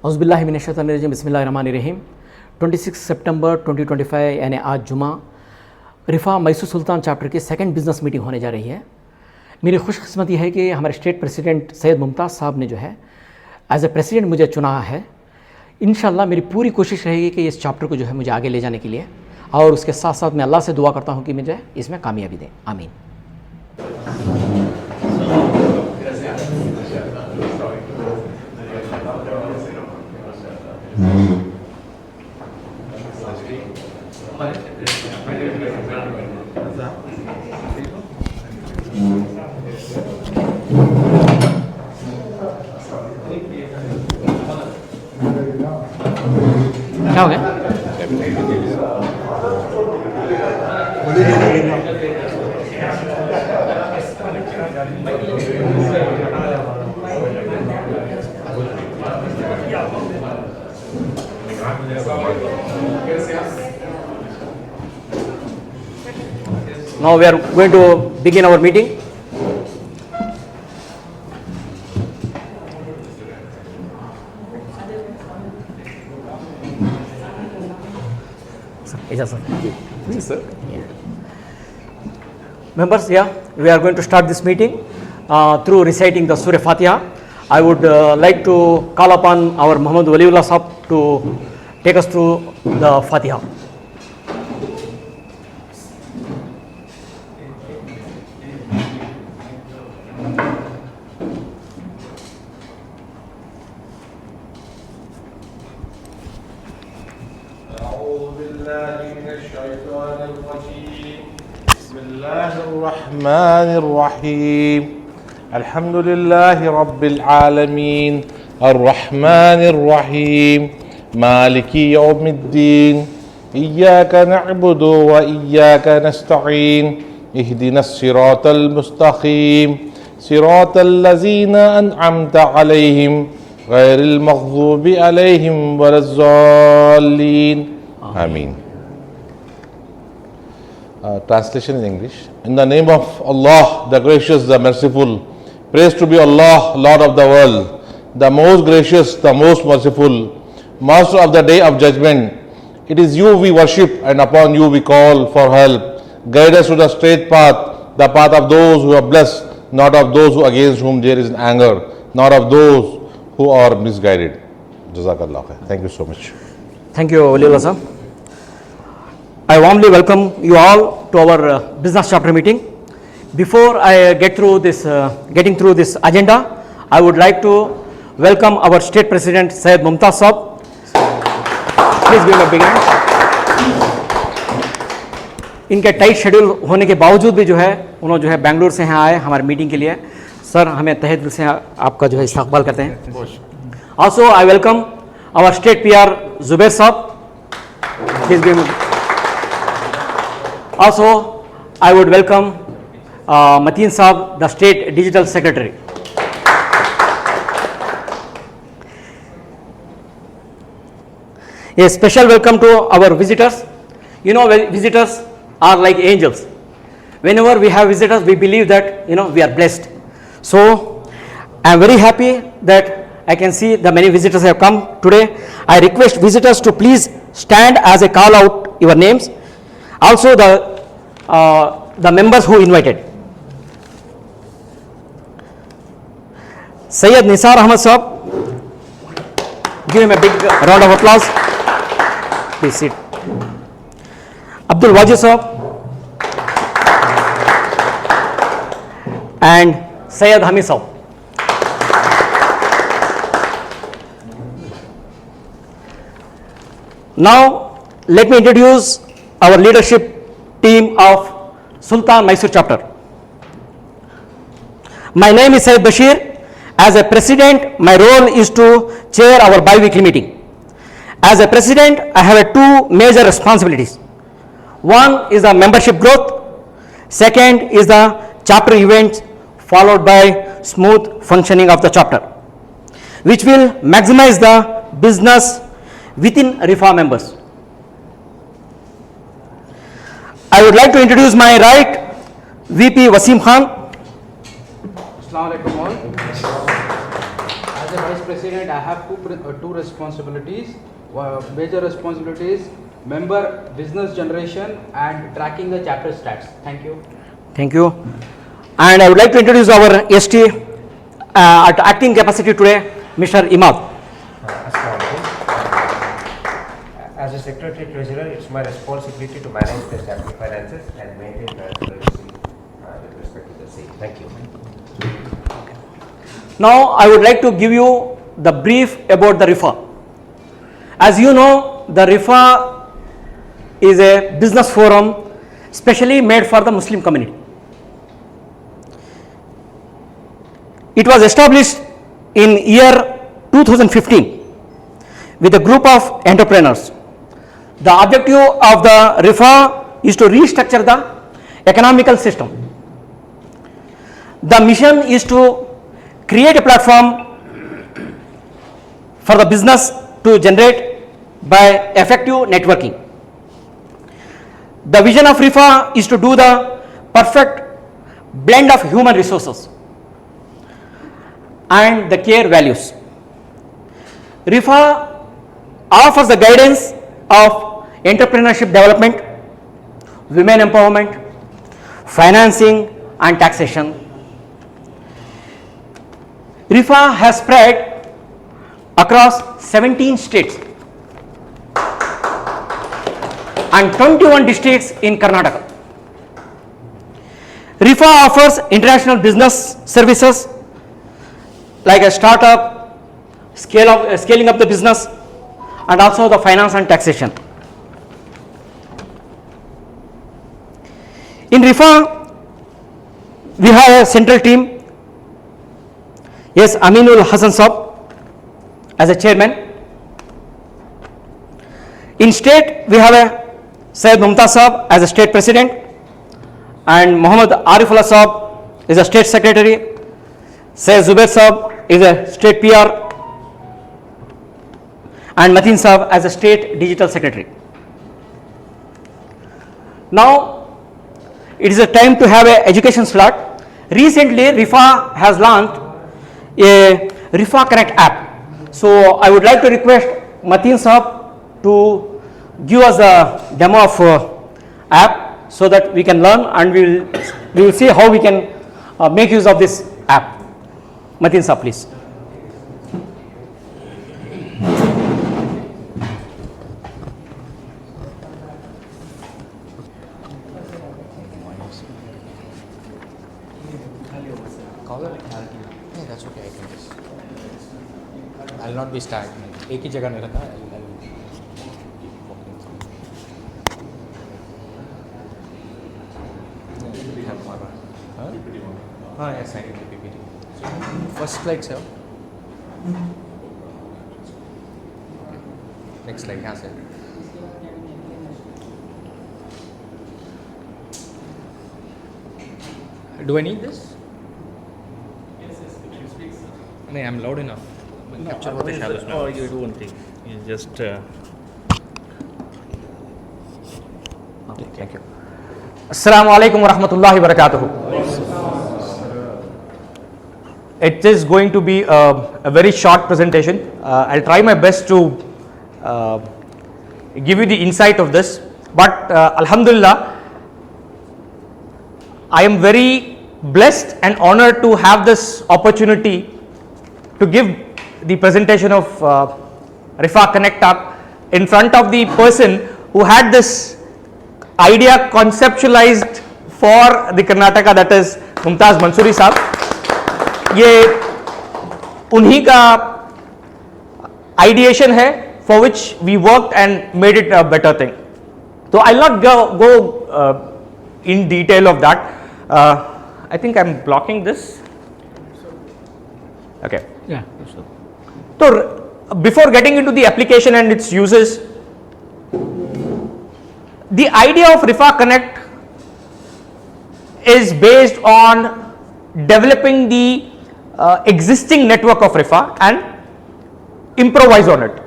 औज़ुबिल्लाहि मिनश्शैतानिर्रजीम बिस्मिल्लाहिर्रहमानिर्रहीम 26 सितंबर 2025 यानी आज जुमा रिफ़ा मैसूर सुल्तान चैप्टर की सेकंड बिज़नेस मीटिंग होने जा रही है। मेरी खुशकिस्मती है कि हमारे स्टेट प्रेसिडेंट सैयद मुमताज़ साहब ने जो है एज ए प्रेसिडेंट मुझे चुना है। इंशाल्लाह मेरी पूरी कोशिश रहेगी कि इस चैप्टर को जो है मुझे आगे ले जाने के लिए, और उसके साथ साथ मैं अल्लाह से दुआ करता हूँ कि मुझे इसमें कामयाबी दें, आमीन। क्या हो गया? Now we are going to begin our meeting. Please, sir. Members, we are going to start this meeting through reciting the Surah Fatiha. I would like to call upon our Muhammad Waliullah Sahab to take us through the Fatiha. الرحمن الرحيم الحمد لله رب العالمين الرحمن الرحيم مالك يوم الدين إياك نعبد وإياك نستعين اهدنا الصراط المستقيم صراط الذين أنعمت عليهم غير المغضوب عليهم ولا الضالين آمين. Translation in English. In the name of Allah, the gracious, the merciful. Praise to be Allah, Lord of the world, the most gracious, the most merciful, Master of the day of judgment. It is you we worship and upon you we call for help. Guide us to the straight path, the path of those who are blessed, not of those who against whom there is anger, not of those who are misguided. Jazakallah khair. Thank you so much. Thank you, Waliullah Sahab. I warmly welcome you all to our business chapter meeting. Before I getting through this agenda, I would like to welcome our state president Syed Mumtaz Sahab. Please give him a big hand. इनके tight schedule होने के बावजूद भी जो है उन्होंने जो है बेंगलुरु से यहाँ आए हमारे मीटिंग के लिए। सर, हमें तहे दिल से आपका जो है इस्तकबाल करते हैं। Also I welcome our state PR Zubair Sahab. Please give him. Also, I would welcome Mateen Saab, the State Digital Secretary. A special welcome to our visitors. You know, visitors are like angels. Whenever we have visitors, we believe that, we are blessed. So, I am very happy that I can see the many visitors have come today. I request visitors to please stand as I call out your names. Also the members who invited. Sayyid Nisar Ahmad Sahab, give him a big round of applause. Please sit. Abdul Wajid Sahab and Sayyid Hamid Sahab. Now let me introduce our leadership team of Sultan Mysore chapter. My name is Syed Bashir. As a president, my role is to chair our bi-weekly meeting. As a president, I have two major responsibilities. One is the membership growth. Second is the chapter events, followed by smooth functioning of the chapter, which will maximize the business within RIFA members. I would like to introduce my right VP Wasim Khan. Assalamu alaikum all. As a Vice President, I have two responsibilities. Major responsibilities: member business generation and tracking the chapter stats. Thank you. Thank you. And I would like to introduce our ST at acting capacity today, Mr. Imad. As a Secretary Treasurer, it's my responsibility to manage the chapter finances and maintain transparency with respect to the same. Thank you. Now I would like to give you the brief about the RIFA. As you know, the RIFA is a business forum specially made for the Muslim community. It was established in year 2015 with a group of entrepreneurs. The objective of the RIFA is to restructure the economical system. The mission is to create a platform for the business to generate by effective networking. The vision of RIFA is to do the perfect blend of human resources and the care values. RIFA offers the guidance of entrepreneurship development, women empowerment, financing and taxation. RIFA has spread across 17 states and 21 districts in Karnataka. RIFA offers international business services like a startup, scaling up the business, and also the finance and taxation. In RIFA, we have a central team. Yes, Aminul Hassan Saab as a chairman. In state, we have a Syed Mumtaz Saab as a state president, and Muhammad Arifullah Saab is a state secretary. Syed Zubair Saab is a state PR, and Mateen Saab as a state digital secretary. Now, it is a time to have an education slot. Recently, RIFA has launched a RIFA Connect app. So, I would like to request Mateen Saab to give us a demo of app so that we can learn, and we will see how we can make use of this app. Mateen Saab, please. That's okay, I can just. I'll not be stagnant. एक ही जगह नहीं रहना. हाँ, yes, I can do PPT. First slide, sir. Next slide, यहाँ से. Do I need this? No, I'm loud enough. Capture what the shadows now. Or you do one thing. You just. Okay, thank you. Assalamu alaikum wa rahmatullahi wa barakatuhu. It is going to be a very short presentation. I'll try my best to give you the insight of this. But Alhamdulillah, I am very blessed and honored to have this opportunity to give the presentation of RIFA Connect app in front of the person who had this idea conceptualized for the Karnataka, that is Mumtaz Mansoori Saab. ये उन्हीं का ideation है for which we worked and made it a better thing. So I'll not go in detail of that. I think I'm blocking this. Okay. Yeah. So before getting into the application and its uses, the idea of RIFA Connect is based on developing the existing network of RIFA and improvise on it.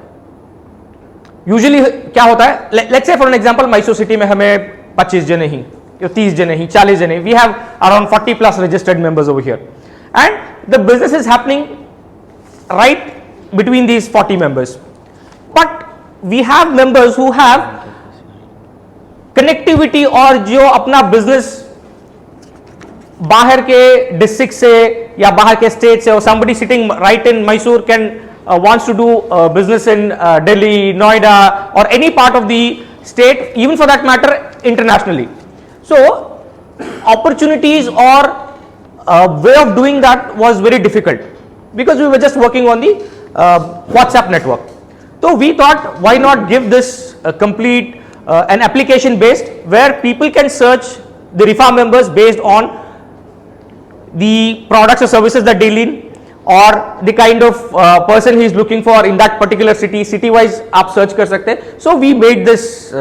Usually क्या होता है, let's say for an example, Mysore city में हमें 25 जने ही, 30 जने ही, 40 जने, we have around 40 plus registered members over here, and the business is happening right between these 40 members. But we have members who have connectivity और जो अपना business बाहर के डिस्ट्रिक्ट से या बाहर के स्टेट से, और somebody sitting right in Mysore can wants to do business in Delhi, Noida or any part of the state, even for that matter internationally. So opportunities or way of doing that was very difficult because we were just working on the WhatsApp network. So we thought, why not give this complete an application based where people can search the Rifa members based on the products or services that deal in, or the kind of person he is looking for in that particular city wise आप search कर सकते हैं. So we made this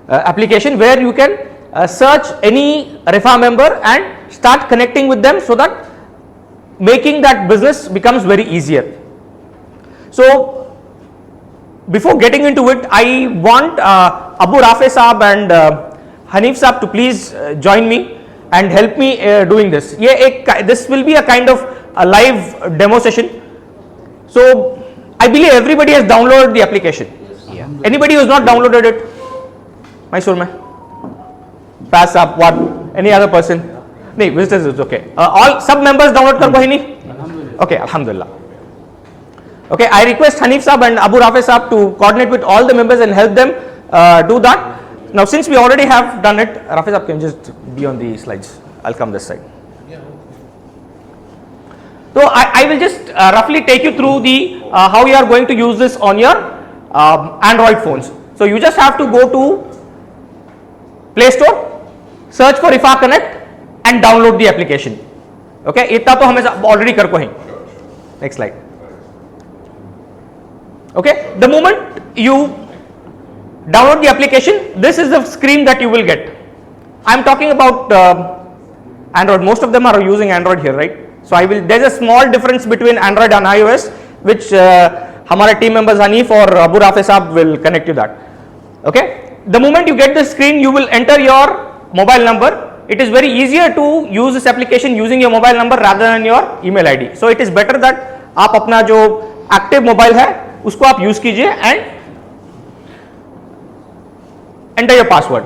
application where you can search any Rifa member and start connecting with them, so that making that business becomes very easier. So before getting into it, I want Abu Rafe Saab and Hanif Saab to please join me and help me doing this. This will be a kind of a live demo session. So I believe everybody has downloaded the application. Yeah. Anybody who has not downloaded it? Mysore mein? Pass up. What? Any other person? No, visitors is okay. All sub members download kar kohi nahi? Okay, Alhamdulillah. Okay, I request Hanif Saab and Abu Rafe Saab to coordinate with all the members and help them do that. Now, since we already have done it, Rafe Saab can just be on the slides. I'll come this side. So I will just roughly take you through the how you are going to use this on your Android phones. So you just have to go to Play Store, search for Rifa Connect and download the application. Okay, इतना तो हमें already कर को हैं. Next slide. Okay, the moment you download the application, this is the screen that you will get. I am talking about Android. Most of them are using Android here, right? So there's a small difference between Android and iOS, which हमारे team members Hanif or Abu Rafe Saab will connect you that. Okay, the moment you get the screen, you will enter your mobile number. It is very easier to use this application using your mobile number rather than your email ID. So it is better that आप अपना जो active mobile है उसको आप use कीजिए and enter your password.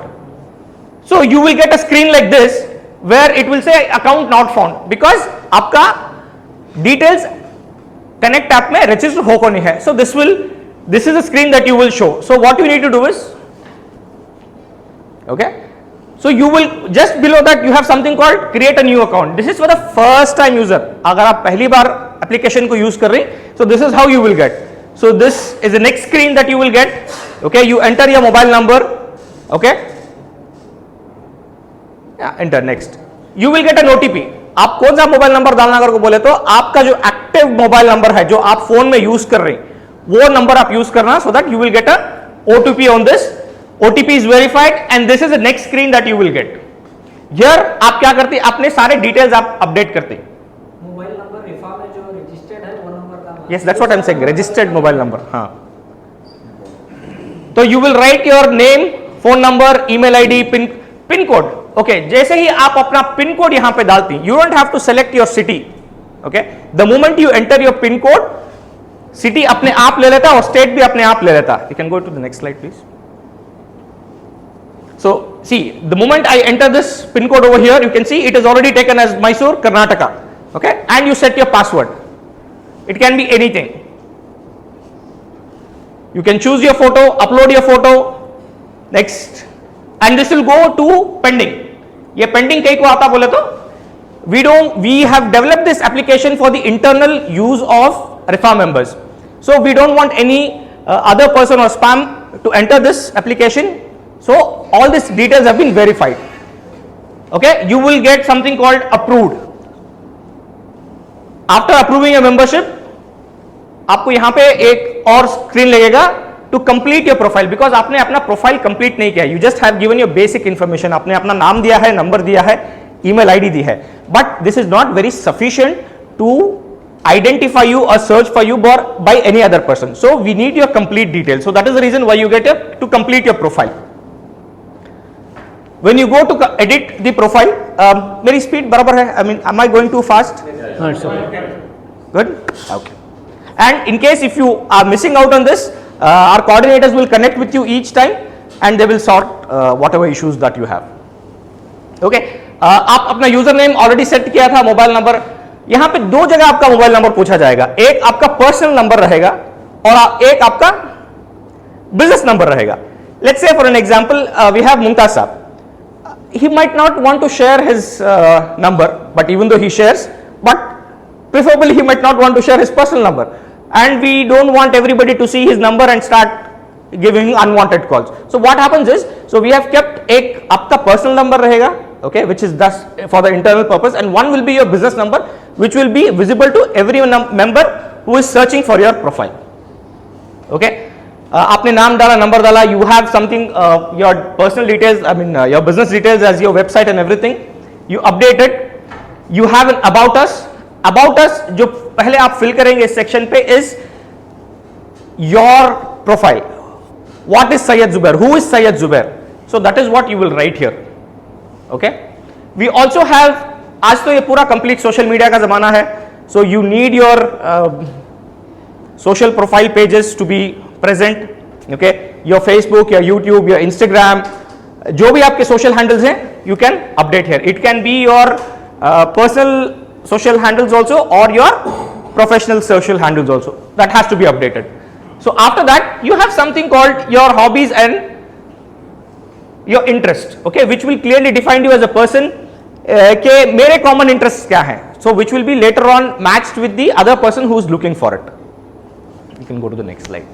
So you will get a screen like this where it will say account not found because आपका details connect app में register हो को नहीं है. So this is the screen that you will show. So what you need to do is, okay, so you will just below that you have something called create a new account. This is for the first time user. अगर आप पहली बार application को use कर रहे हैं, so this is how you will get. So this is the next screen that you will get. Okay, you enter your mobile number. Okay, yeah, enter next. You will get an OTP. आप कौन सा mobile number डालना अगर को बोले तो आपका जो एक्टिव मोबाइल नंबर है जो आप फोन में यूज कर रहे हैं वो नंबर आप यूज करना, so that you will get a OTP on this. OTP is verified and this is the next screen that you will get. Here आप क्या करते हैं, अपने सारे डिटेल्स आप अपडेट करते हैं. मोबाइल नंबर रिफा में जो रजिस्टर्ड है वो नंबर का. Yes, that's what I'm saying. Registered mobile number. हाँ. तो you will write your name, phone number, email ID, pin code. Okay, जैसे ही आप अपना पिन कोड यहाँ पे डालती हैं, you don't have to select your city. Okay, the moment you enter your pin code, city अपने आप ले लेता है और state भी अपने आप ले लेता है. You can go to the next slide, please. So see, the moment I enter this pin code over here, you can see it is already taken as Mysore, Karnataka. Okay, and you set your password. It can be anything. You can choose your photo, upload your photo. Next, and this will go to pending. ये pending कहीं को आता बोले तो we have developed this application for the internal use of Rifa members. So we don't want any other person or spam to enter this application. So all these details have been verified. Okay, you will get something called approved. After approving your membership, आपको यहाँ पे एक और screen लगेगा to complete your profile, because आपने अपना profile complete नहीं किया. You just have given your basic information. आपने अपना नाम दिया है, नंबर दिया है, email ID दी है, but this is not very sufficient to identify you or search for you by any other person. So we need your complete details. So that is the reason why you get to complete your profile. When you go to edit the profile, मेरी speed बराबर है. I mean, am I going too fast? No, it's okay. Good. Okay. And in case if you are missing out on this, our coordinators will connect with you each time and they will sort whatever issues that you have. Okay, आप अपना user name already set किया था, mobile number, यहां पे दो जगह आपका mobile number पूछा जाएगा, एक आपका पर्सनल नंबर रहेगा और एक आपका बिजनेस नंबर रहेगा. Let's say for an example, we have Mumtaz Saab. He might not want to share his number, but even though he shares, but preferably he might not want to share his personal number, and we don't want everybody to see his number and start giving unwanted calls. So what happens is, so we have kept एक आपका personal number रहेगा, okay, which is thus for the internal purpose, and one will be your business number, which will be visible to every member who is searching for your profile. Okay, आपने नाम डाला, number डाला, you have something, your personal details, I mean your business details as your website and everything, you update it, you have an about us. About us जो पहले आप fill करेंगे इस section पे is your profile. What is Syed Zubair? Who is Syed Zubair? So that is what you will write here. Okay. We also have, आज तो ये पूरा complete social media का ज़माना है, so you need your social profile pages to be present. Okay. Your Facebook, your YouTube, your Instagram, जो भी आपके social handles हैं, you can update here. It can be your personal social handles also or your professional social handles also. That has to be updated. So after that, you have something called your hobbies and your interest, okay, which will clearly define you as a person. कि मेरे common interests क्या हैं? So which will be later on matched with the other person who is looking for it. You can go to the next slide.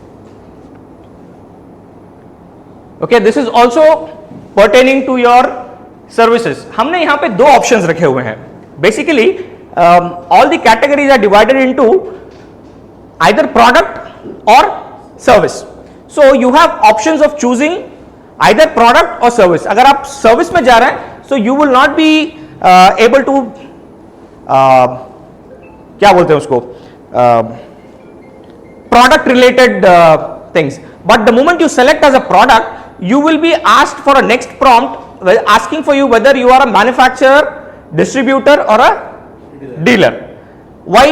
Okay, this is also pertaining to your services. हमने यहाँ पे दो options रखे हुए हैं. Basically, all the categories are divided into either product or service. So you have options of choosing either product or service. अगर आप service में जा रहे हैं, so you will not be able to क्या बोलते हैं उसको, product related things. But the moment you select as a product, you will be asked for a next prompt asking for you whether you are a manufacturer, distributor or a dealer. Why?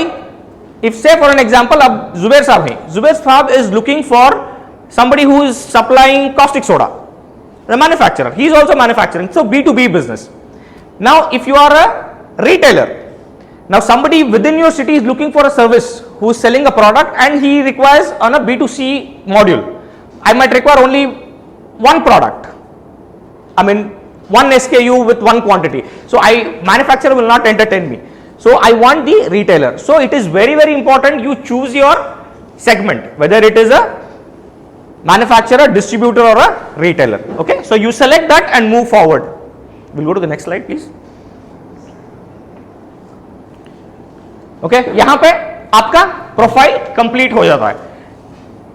If say for an example, अब Zubair Saab है, Zubair Saab is looking for somebody who is supplying caustic soda, the manufacturer, he is also manufacturing, so B2B business. Now if you are a retailer, now somebody within your city is looking for a service who is selling a product and he requires on a B2C module. I might require only one product, I mean one SKU with one quantity, so manufacturer will not entertain me. So I want the retailer. So it is very, very important you choose your segment, whether it is a manufacturer, distributor or a retailer. Okay, so you select that and move forward. We'll go to the next slide, please. Okay, यहाँ पे आपका profile complete हो जाता है.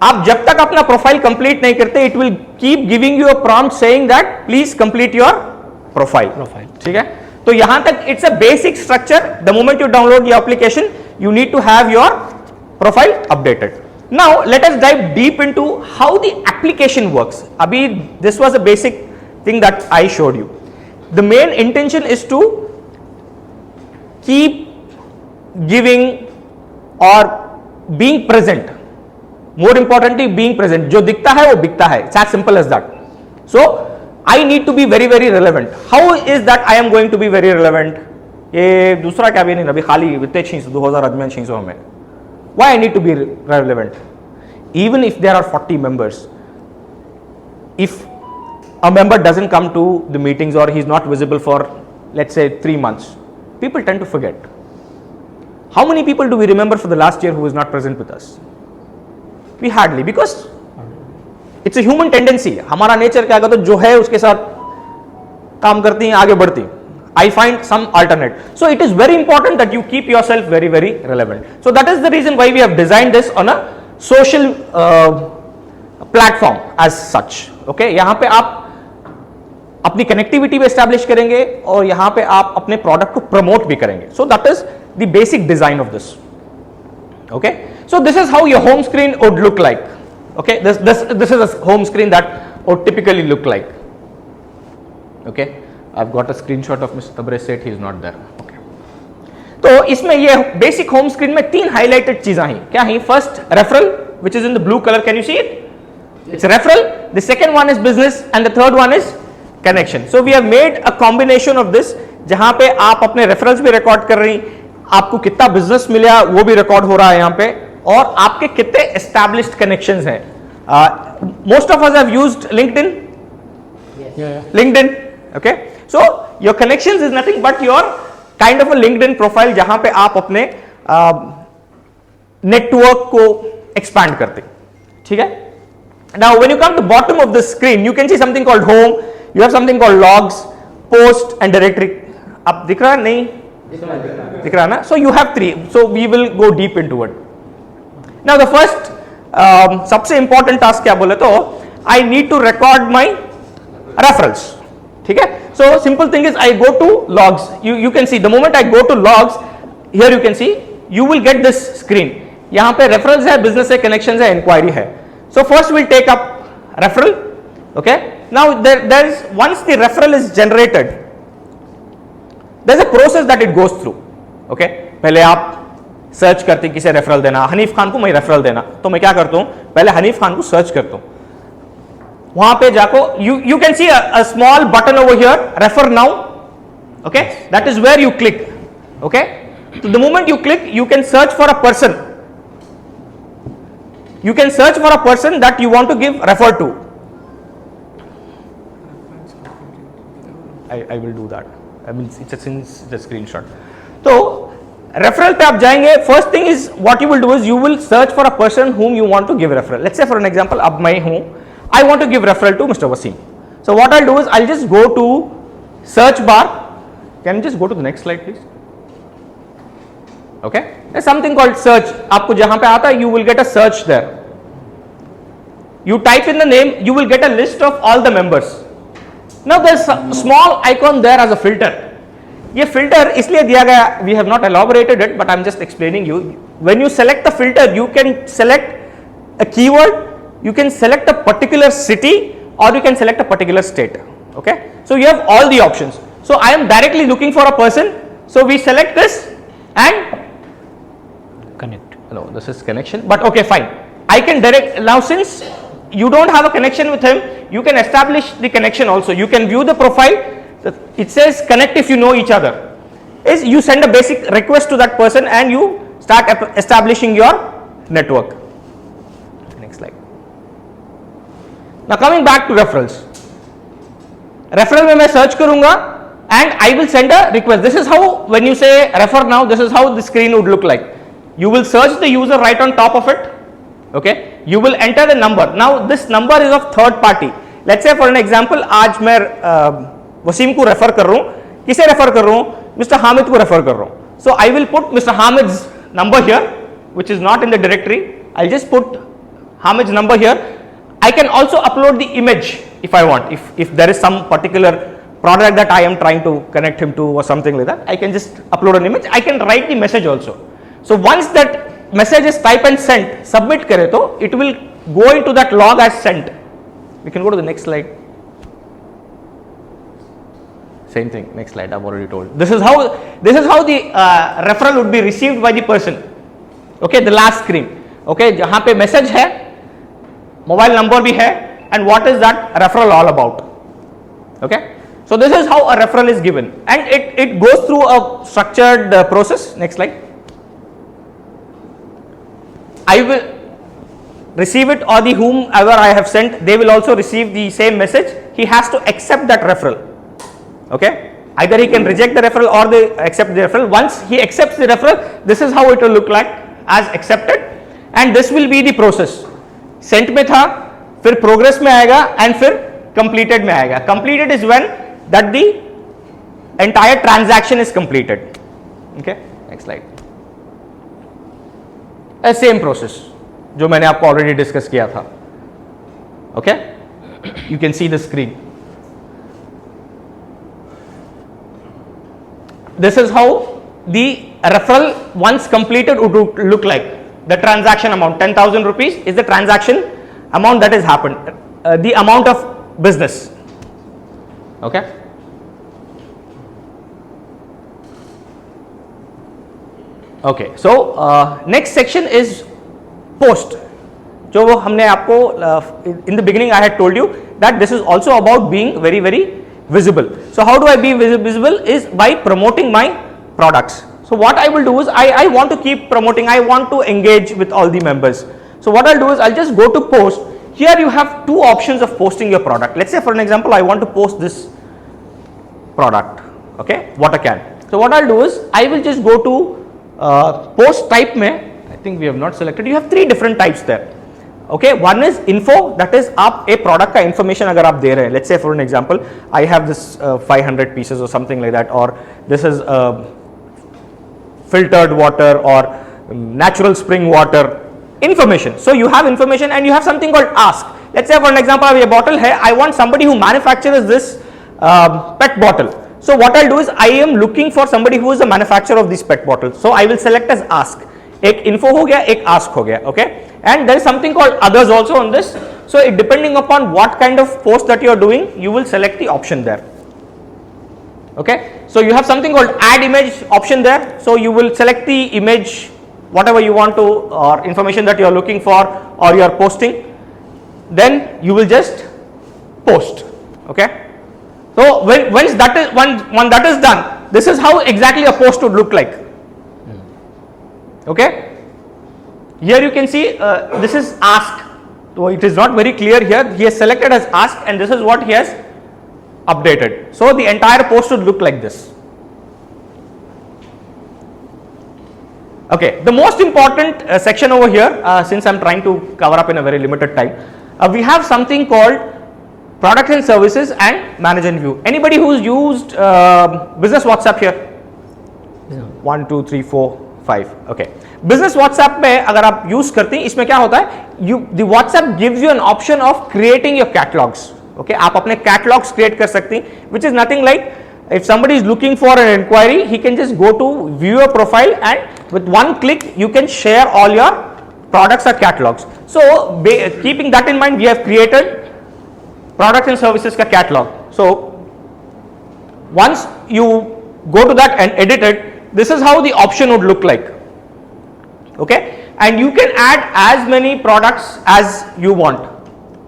आप जब तक अपना प्रोफाइल कंप्लीट नहीं करते, it will keep giving you a prompt saying that please complete your profile. ठीक है, तो यहां तक it's a basic structure. The moment you download your application, you need to have your profile updated. Now let us dive deep into how the application works. अभी this was a basic thing that I showed you. The main intention is to keep giving और being present. More importantly being present. जो दिखता है वो बिकता है. It's as simple as that. So I need to be very, very relevant. How is that I am going to be very relevant? ये दूसरा क्या भी नहीं, अभी खाली इतने 2000 आदमी हैं 600 में. Why I need to be relevant? Even if there are 40 members, if a member doesn't come to the meetings or he is not visible for let's say 3 months, people tend to forget. How many people do we remember for the last year who is not present with us? We hardly, because it's a human tendency. हमारा nature क्या कहता है, जो है उसके साथ काम करती हैं, आगे बढ़ती. I find some alternate. So it is very important that you keep yourself very very relevant. So that is the reason why we have design this on a social platform as such. Okay, यहां पे आप अपनी connectivity भी establish करेंगे और यहां पे आप अपने प्रोडक्ट को प्रमोट भी करेंगे. सो that is the basic design of this. Okay, so this is how your home screen would look like. Okay, this is a home screen that would typically look like. Okay, I've got a screenshot of Mr. Tabre said he is not there. Okay, तो इसमें ये basic home screen में 3 highlighted चीजें हैं. क्या है? First referral, which is in the blue color. Can you see it? It's a referral. The second one is business and the third one is connection. So we have made a combination of this, जहां पे आप अपने referrals भी record कर रही, आपको कितना business मिला वो भी रिकॉर्ड हो रहा है यहाँ पे, और आपके कितने एस्टैब्लिश्ड कनेक्शंस हैं. Most of us have used LinkedIn. LinkedIn, okay? So your connections is nothing but your kind of a LinkedIn profile जहां पे आप अपने नेटवर्क को एक्सपैंड करते, ठीक है. Now when you come to bottom of the screen, you can see something called home, you have something called logs, post and directory. अब दिख रहा है? नहीं दिख रहा ना. So you have 3, so we will go deep into it. Now the first सबसे important task क्या बोले तो I need to record my referrals, ठीक है. So simple thing is I go to logs. You can see the moment I go to logs, here you can see you will get this screen. यहाँ पे referrals है, business है, connections है, inquiry है. So first we'll take up referral, okay. Now there is, once the referral is generated, there's a process that it goes through, okay. पहले आप search करते किसे रेफरल देना, हनीफ खान को मैं रेफरल देना, तो मैं क्या करता हूं, पहले हनीफ खान को सर्च करता हूं. वहां पे जाको you can see a small button over here, refer now, okay. That is where you click, okay. So the moment you click, you can search for a person. You can search for a person that you want to give refer to. I will do that. I mean it's a screenshot. So referral पे आप जाएंगे. First thing is what you will do is you will search for a person whom you want to give referral. Let's say for an example, अब मैं हूँ, I want to give referral to Mr. Wasim. So what I'll do is I'll just go to search bar. Can you just go to the next slide please? Okay, there's something called search. आपको जहां पे आता है you will get a search there. You type in the name, you will get a list of all the members. Now there's a small icon there as a filter. ये filter इसलिए दिया गया, we have not elaborated it, but I'm just explaining you. When you select the filter, you can select a keyword, you can select a particular city, or you can select a particular state. Okay, so you have all the options. So I am directly looking for a person, so we select this and connect. No, this is connection, but okay, fine. I can direct now, since you don't have a connection with him, you can establish the connection also. You can view the profile. It says connect if you know each other. Is you send a basic request to that person and you start establishing your network. Next slide. Now coming back to referrals. Referral में मैं search करूँगा and I will send a request. This is how, when you say refer now, this is how the screen would look like. You will search the user right on top of it. Okay, you will enter the number. Now this number is of third party. Let's say for an example, आज मैं वसीम को refer कर रहा हूँ. किसे refer कर रहा हूँ? मिस्टर हामिद को रेफर कर रहा हूँ. So I will put Mr. Hamid's number here, which is not in the directory. I'll just put Hamid's number here. I can also upload the image if I want. If there is some particular product that I am trying to connect him to or something like that, I can just upload an image. I can write the message also. So once that message is type and sent, submit करे तो it will go into that log as sent. We can go to the next slide. Same thing, next slide. I've already told. This is how the referral would be received by the person. Okay, the last screen. Okay, जहाँ पे message है, mobile number भी है, and what is that referral all about? Okay, so this is how a referral is given, and it goes through a structured process. Next slide. I will receive it, or the whomever I have sent, they will also receive the same message. He has to accept that referral. Okay, either he can reject the referral or they accept the referral. Once he accepts the referral, this is how it will look like as accepted, and this will be the process. Sent में था, फिर progress में आएगा, and फिर completed में आएगा. Completed is when that the entire transaction is completed. Okay, next slide. A same process जो मैंने आपको already discuss किया था. Okay, you can see the screen. This is how the referral once completed would look like. The transaction amount 10,000 rupees is the transaction amount that has happened, the amount of business. Okay. Okay, so next section is post. जो वो हमने आपको in the beginning I had told you that this is also about being very very visible. So how do I be visible is by promoting my products. So what I will do is I want to keep promoting, I want to engage with all the members. So what I'll do is I'll just go to post. Here you have two options of posting your product. Let's say for an example I want to post this product, okay, water can. So what I'll do is I will just go to post type mein, I think we have not selected, you have three different types there. Okay, one is info, that is आप a product का information अगर आप दे रहे हैं, let's say for an example I have this 500 pieces or something like that, or this is filtered water or natural spring water information. So you have information and you have something called ask. Let's say for an example a bottle hai, I want somebody who manufactures this pet bottle. So what I'll do is I am looking for somebody who is the manufacturer of this pet bottle. So I will select as ask. एक info हो गया, एक ask हो गया, okay? And there is something called others also on this. So it depending upon what kind of post that you are doing, you will select the option there. Okay? So you have something called add image option there. So you will select the image, whatever you want to, or information that you are looking for, or you are posting. Then you will just post. Okay? So once that is done, this is how exactly a post would look like. Okay? Here you can see this is ask. So it is not very clear here. He has selected as ask and this is what he has updated. So the entire post would look like this. Okay, the most important section over here, since I am trying to cover up in a very limited time, we have something called products and services and manage and view. Anybody who's used business WhatsApp here? 1, 2, 3, 4, 5. Okay. Business WhatsApp में अगर आप use करते हैं, इसमें क्या होता है? The WhatsApp gives you an option of creating your catalogs. Okay, आप अपने catalogs create कर सकते हैं, which is nothing like if somebody is looking for an inquiry, he can just go to view your profile and with one click you can share all your products or catalogs. So keeping that in mind, we have created products and services ka catalog. So once you go to that and edit it, this is how the option would look like. Okay, and you can add as many products as you want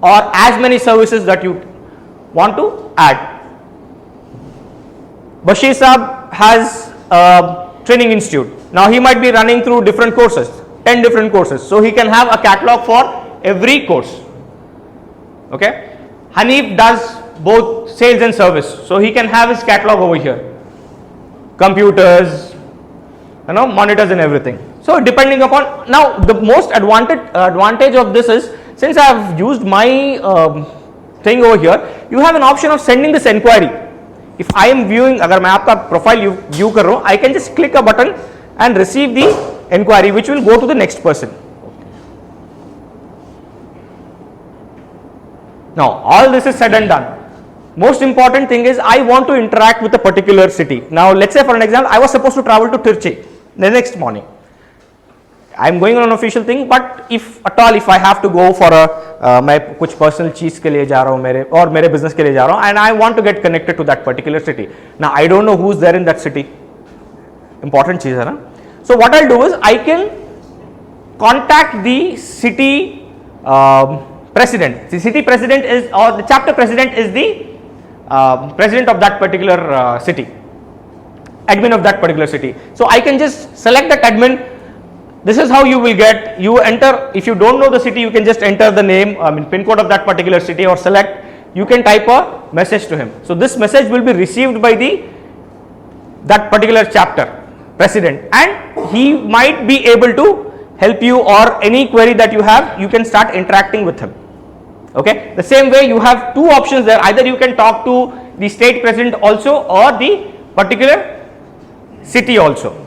or as many services that you want to add. Bashir Saab has a training institute. Now he might be running through different courses, 10 different courses. So he can have a catalog for every course. Okay. Hanif does both sales and service. So he can have his catalog over here. Computers, monitors and everything. So depending upon, now the most advantage of this is, since I have used my thing over here, you have an option of sending this inquiry. If I am viewing, agar main aapka profile view kar raha hu, I can just click a button and receive the inquiry which will go to the next person. Now all this is said and done. Most important thing is I want to interact with a particular city. Now let's say for an example, I was supposed to travel to Tirchi the next morning. I am going on an official thing, but if at all if I have to go for मैं कुछ personal चीज के लिए जा रहा हूँ मेरे business के लिए जा रहा हूँ, and I want to get connected to that particular city. Now I don't know who's there in that city. Important चीज है ना. So what I'll do is I can contact the city president. The city president is, or the chapter president is the president of that particular city, admin of that particular city. So I can just select that admin. This is how you will get, you enter, if you don't know the city, you can just enter the name, pin code of that particular city or select, you can type a message to him. So this message will be received by that particular chapter president, and he might be able to help you, or any query that you have, you can start interacting with him. Okay, the same way you have two options there, either you can talk to the state president also or the particular city also.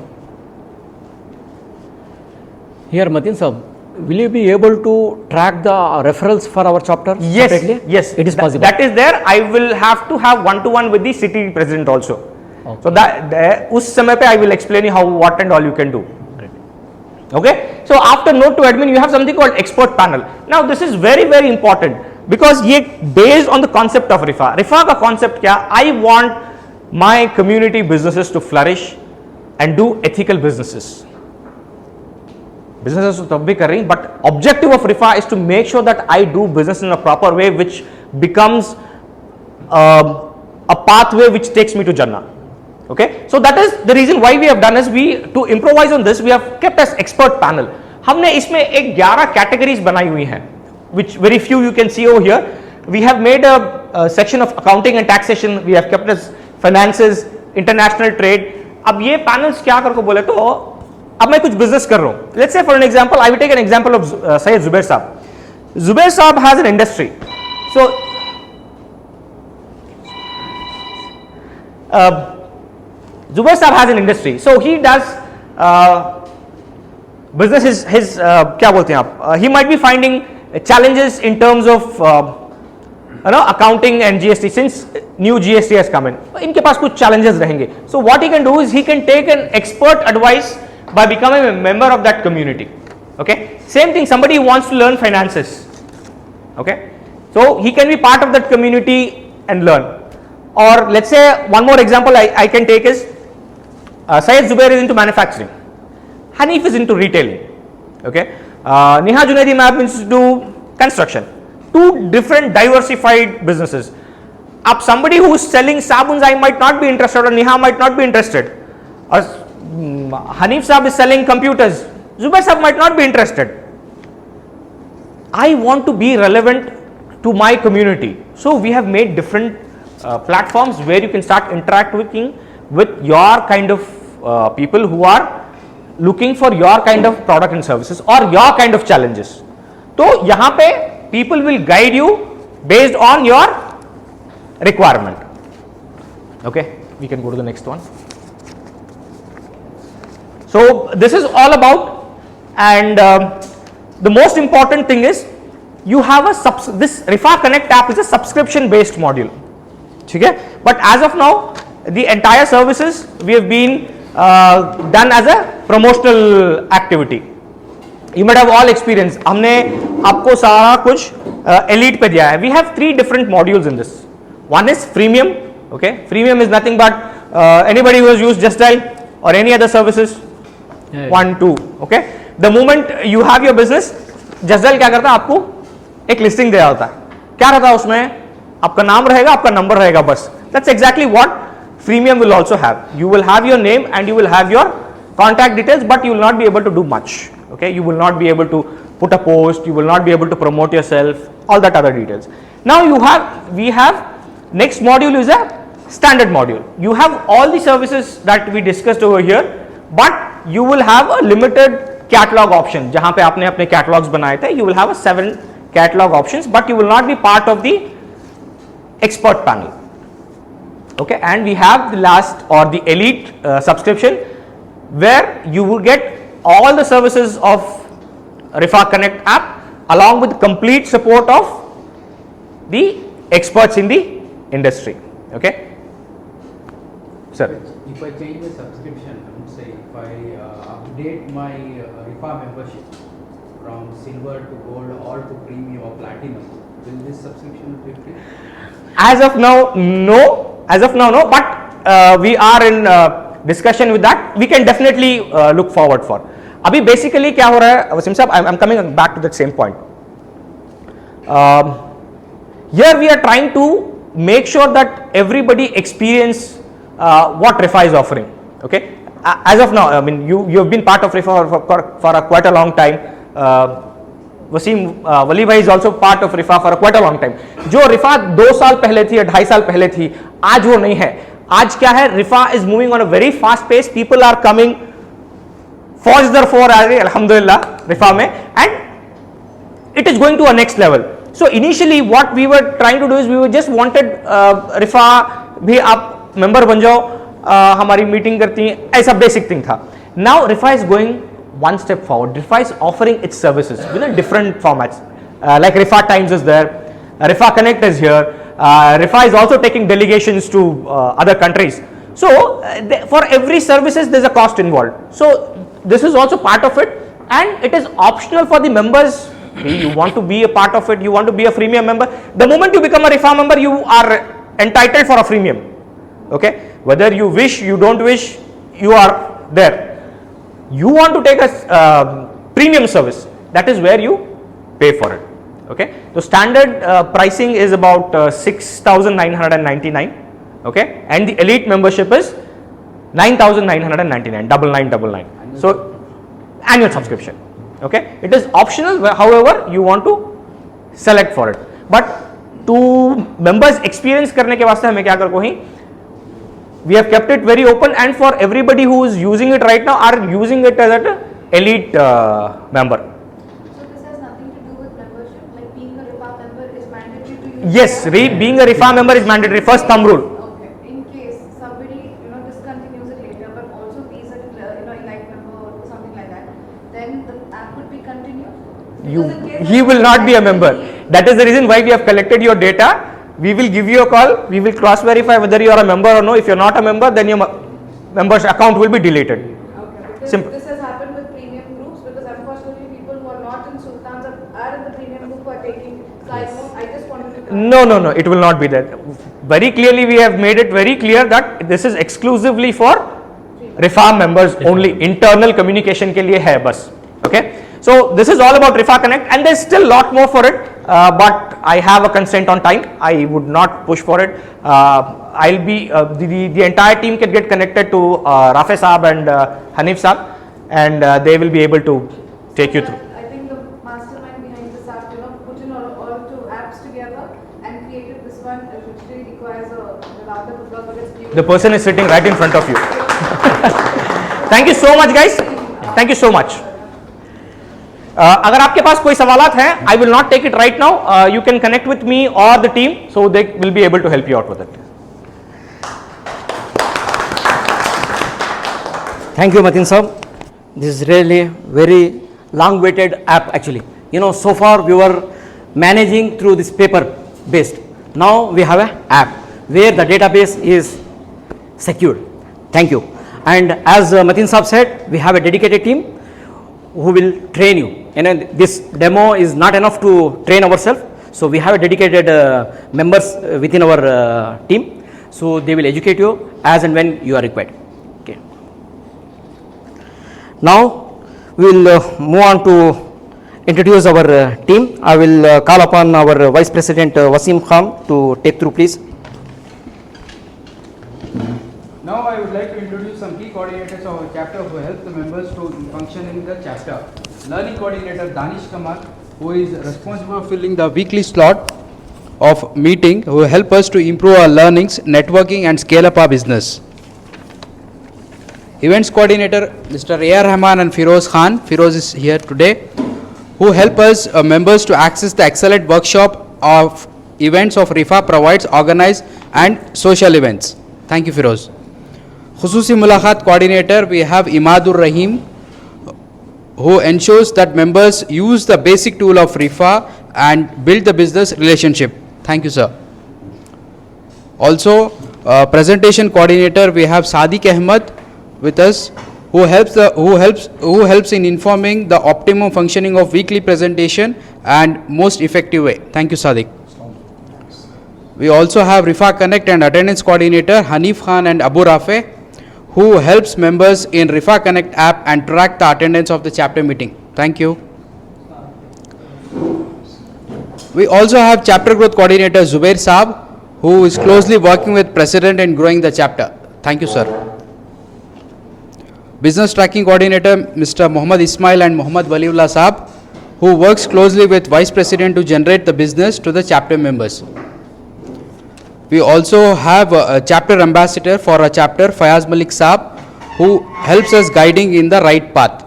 Here, Matin Sahab, will you be able to track the referrals for our chapter? Yes, separately? yes, it is possible. That is there. I will have to have one-to-one with the city president also. Okay. So that us samay pe I will explain you how, what and all you can do. Great. Okay. So after note to admin, you have something called expert panel. Now this is very very important because ye based on the concept of RIFA. RIFA ka concept kya? I want my community businesses to flourish and do ethical businesses. businesses तो तब भी कर रही, but objective of RIFA is to make sure that I do business in a proper way which becomes a pathway which takes me to Jannah. Okay, so that is the reason why we have done is to improvise on this we have kept as expert panel. हमने इसमें एक 11 categories बनाई हुई हैं which very few you can see over here. We have made a section of accounting and taxation, we have kept as finances, international trade. अब ये panels क्या कर को बोले तो अब मैं कुछ business कर रहा हूँ. Let's say for an example, I will take an example of Syed Zubair Saab. Zubair Saab has an industry. So Zubair Saab has an industry. So he does business. His क्या बोलते हैं आप? He might be finding challenges in terms of accounting and GST since new GST has come in. इनके पास कुछ challenges रहेंगे. So what he can do is he can take an expert advice by becoming a member of that community. Okay. Same thing. Somebody who wants to learn finances. Okay. So he can be part of that community and learn. Or let's say one more example I can take is Syed Zubair is into manufacturing. Hanif is into retailing. Okay. Neha Junaidi Ma'am is into construction. Two different diversified businesses. Up somebody who is selling sabuns, I might not be interested, or Neha might not be interested. Or Hanif Saab is selling computers. Zubair Saab might not be interested. I want to be relevant to my community. So we have made different platforms where you can start interacting with your kind of people who are looking for your kind of product and services or your kind of challenges. तो यहाँ पे people will guide you based on your requirement. Okay, we can go to the next one. So this is all about, and the most important thing is you have this RIFA Connect app is a subscription based module. Okay? But as of now the entire services we have been done as a promotional activity. You might have all experienced. हमने आपको सारा कुछ elite पे दिया है. We have 3 different modules in this. One is freemium. Okay, freemium is nothing but anybody who has used Just Dial or any other services. 1, 2. Okay, the moment you have your business, Just Dial क्या करता है आपको एक listing दे होता है. क्या रहता है उसमें? आपका नाम रहेगा, आपका नंबर रहेगा बस. That's exactly what freemium will also have. You will have your name and you will have your contact details, but you will not be able to do much. Okay, you will not be able to put a post, you will not be able to promote yourself, all that other details. Now we have next module is a standard module. You have all the services that we discussed over here, but you will have a limited catalog option. जहाँ पे आपने अपने catalogs बनाए थे, you will have a 7 catalog options, but you will not be part of the expert panel. Okay, and we have the last or the elite subscription where you will get all the services of RIFA Connect app along with complete support of the experts in the industry. Okay, sir. If I change the subscription, I would say if I update my RIFA membership from silver to gold or to premium or platinum, will this subscription be free? As of now, no. As of now, no. But we are in discussion with that. We can definitely look forward for. अभी basically क्या हो रहा है वसीम साहब? I'm coming back to that same point. Here we are trying to make sure that everybody experience what RIFA is offering. Okay. As of now, I mean you have been part of RIFA for quite a long time. Wasim वली भाई is also part of RIFA for quite a long time. जो RIFA 2 साल पहले थी या 2.5 साल पहले थी, आज वो नहीं है. आज क्या है? RIFA is moving on a very fast pace. People are coming forged for alhamdulillah RIFA में, and it is going to a next level. So initially what we were trying to do is we were just wanted RIFA भी आप member बन जाओ, हमारी meeting करती हैं, ऐसा basic thing था. Now RIFA is going one step forward. RIFA is offering its services in different formats. Like RIFA Times is there, RIFA Connect is here. RIFA is also taking delegations to other countries. So for every services there is a cost involved. So this is also part of it, and it is optional for the members. You want to be a part of it, you want to be a freemium member. The moment you become a RIFA member, you are entitled for a freemium. Okay, whether you wish, you don't wish, you are there. You want to take a premium service, that is where you pay for it. Okay, so standard pricing is about 6,999. Okay, and the elite membership is 9,999, 9999. So annual subscription. Okay, it is optional, however you want to select for it. But to members experience करने के वास्ते हमें क्या कर कोई, we have kept it very open, and for everybody who is using it right now are using it as an elite member. So this has nothing to do with membership, like being a RIFA member is mandatory to use? Yes, being a RIFA member is mandatory, first thumb rule. Okay, in case somebody discontinues it later, but also be a elite member or something like that, then the app would be continued? He will not be a member. That is the reason why we have collected your data. We will give you a call, we will cross verify whether you are a member or no. If you are not a member, then your member's account will be deleted. Okay, because Simple. this has happened with premium groups, because unfortunately people who are not in Sultans are in the premium group who are taking. So I just wanted to. No, it will not be that. Very clearly we have made it very clear that this is exclusively for RIFA members only. Internal communication के लिए है बस. Okay. So this is all about RIFA Connect, and there's still a lot more for it, but I have a constraint on time. I would not push for it. I'll be the entire team can get connected to Rafe Saab and Hanif Saab, and they will be able to take you through. I think the mastermind behind this app, put in all two apps together and created this one, which really requires a rather good. The person is sitting right in front of you. Thank you so much, guys. Thank you so much. अगर आपके पास कोई सवालात हैं, I will not take it right now. You can connect with me or the team, so they will be able to help you out with it. Thank you, Matin sir. This is really very long-awaited app actually. So far we were managing through this paper-based. Now we have an app where the database is secured. Thank you. And as Matin sir said, we have a dedicated team who will train you. This demo is not enough to train ourselves, so we have a dedicated members within our team, so they will educate you as and when you are required. Okay. Now we will move on to introduce our team. I will call upon our Vice President Wasim Khan to take through, please. Now I would like to introduce some key coordinators of our chapter who help the members to function in the chapter. Learning coordinator Danish Kamal, who is responsible for filling the weekly slot of meeting, who will help us to improve our learnings, networking and scale up our business. Events coordinator Mr. A.R. Rahman and Firoz Khan, Firoz is here today, who help us members to access the excellent workshop of events of RIFA provides, organize and social events. Thank you, Firoz. Khususi Mulaqat coordinator, we have Imadur Rahim, who ensures that members use the basic tool of RIFA and build the business relationship. Thank you, sir. Also, presentation coordinator, we have Sadiq Ahmed with us, who helps in informing the optimum functioning of weekly presentation and most effective way. Thank you, Sadiq. We also have RIFA Connect and attendance coordinator Hanif Khan and Abu Rafe, who helps members in RIFA Connect app and track the attendance of the chapter meeting. Thank you. We also have chapter growth coordinator Zubair Saab, who is closely working with president in growing the chapter. Thank you, sir. Business tracking coordinator Mr. Muhammad Ismail and Muhammad Waliullah Saab, who works closely with vice president to generate the business to the chapter members. We also have a chapter ambassador for our chapter, Fayaz Malik Saab, who helps us guiding in the right path.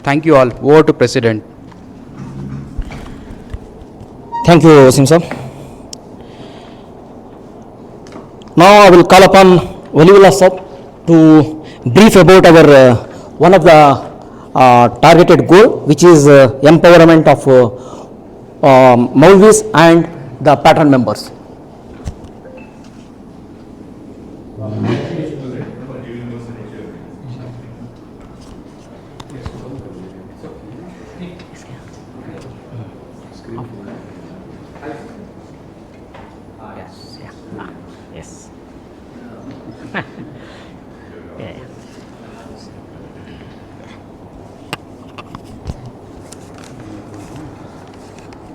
Thank you all. Over to President. Thank you, Wasim sir. Now I will call upon Waliullah sir to brief about our one of the targeted goal, which is empowerment of Maulvis and the pattern members. Yes. Yeah.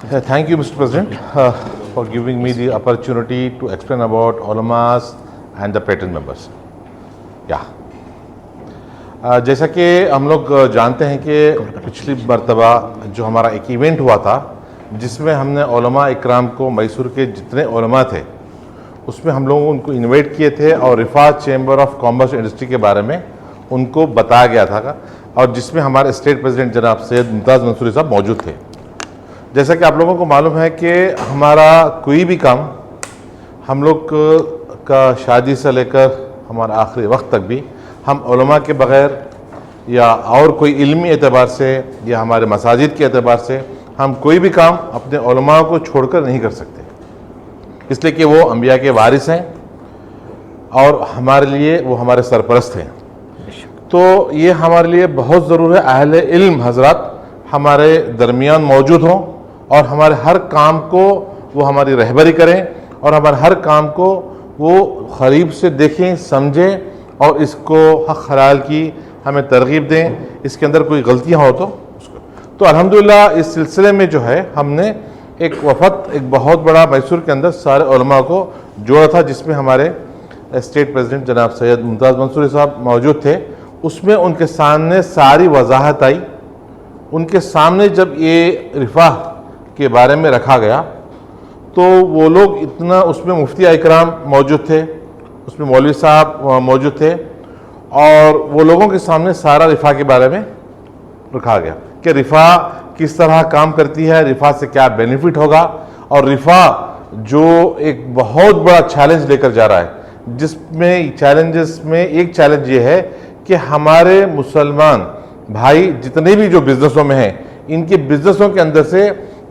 Thank you, Mr. President, for giving me the opportunity to explain about ulamas and the patron members. Yeah. جیسا کہ ہم لوگ جانتے ہیں کہ پچھلی مرتبہ جو ہمارا ایک ایونٹ ہوا تھا جس میں ہم نے علماء اکرام کو میسور کے جتنے علماء تھے اس میں ہم لوگ ان کو انوائٹ کیے تھے اور رفاع چیمبر آف کامرس انڈسٹری کے بارے میں ان کو بتایا گیا تھا اور جس میں ہمارے اسٹیٹ پریزیڈنٹ جناب سید ممتاز منصوری صاحب موجود تھے. جیسا کہ آپ لوگوں کو معلوم ہے کہ ہمارا کوئی بھی کام ہم لوگ کا شادی سے لے کر ہمارا آخری وقت تک بھی ہم علماء کے بغیر یا اور کوئی علمی اعتبار سے یا ہمارے مساجد کے اعتبار سے ہم کوئی بھی کام اپنے علماء کو چھوڑ کر نہیں کر سکتے, اس لیے کہ وہ انبیاء کے وارث ہیں اور ہمارے لیے وہ ہمارے سرپرست ہیں. تو یہ ہمارے لیے بہت ضرور ہے اہل علم حضرات ہمارے درمیان موجود ہوں اور ہمارے ہر کام کو وہ ہماری رہبری کریں اور ہمارے ہر کام کو وہ قریب سے دیکھیں سمجھیں اور اس کو حق حلال کی ہمیں ترغیب دیں. اس کے اندر کوئی غلطیاں ہو تو الحمدللہ اس سلسلے میں جو ہے ہم نے ایک وفد ایک بہت بڑا میسور کے اندر سارے علماء کو جوڑا تھا جس میں ہمارے اسٹیٹ پریزیڈنٹ جناب سید ممتاز منصوری صاحب موجود تھے. اس میں ان کے سامنے ساری وضاحت آئی. ان کے سامنے جب یہ رفاع کے بارے میں رکھا گیا تو وہ لوگ اتنا اس میں مفتی اکرام موجود تھے, اس میں مولوی صاحب موجود تھے اور وہ لوگوں کے سامنے سارا رفاع کے بارے میں رکھا گیا کہ رفاع کس طرح کام کرتی ہے, رفاع سے کیا بینیفٹ ہوگا اور رفاع جو ایک بہت بڑا چیلنج لے کر جا رہا ہے جس میں چیلنجز میں ایک چیلنج یہ ہے کہ ہمارے مسلمان بھائی جتنے بھی جو بزنسوں میں ہیں ان کے بزنسوں کے اندر سے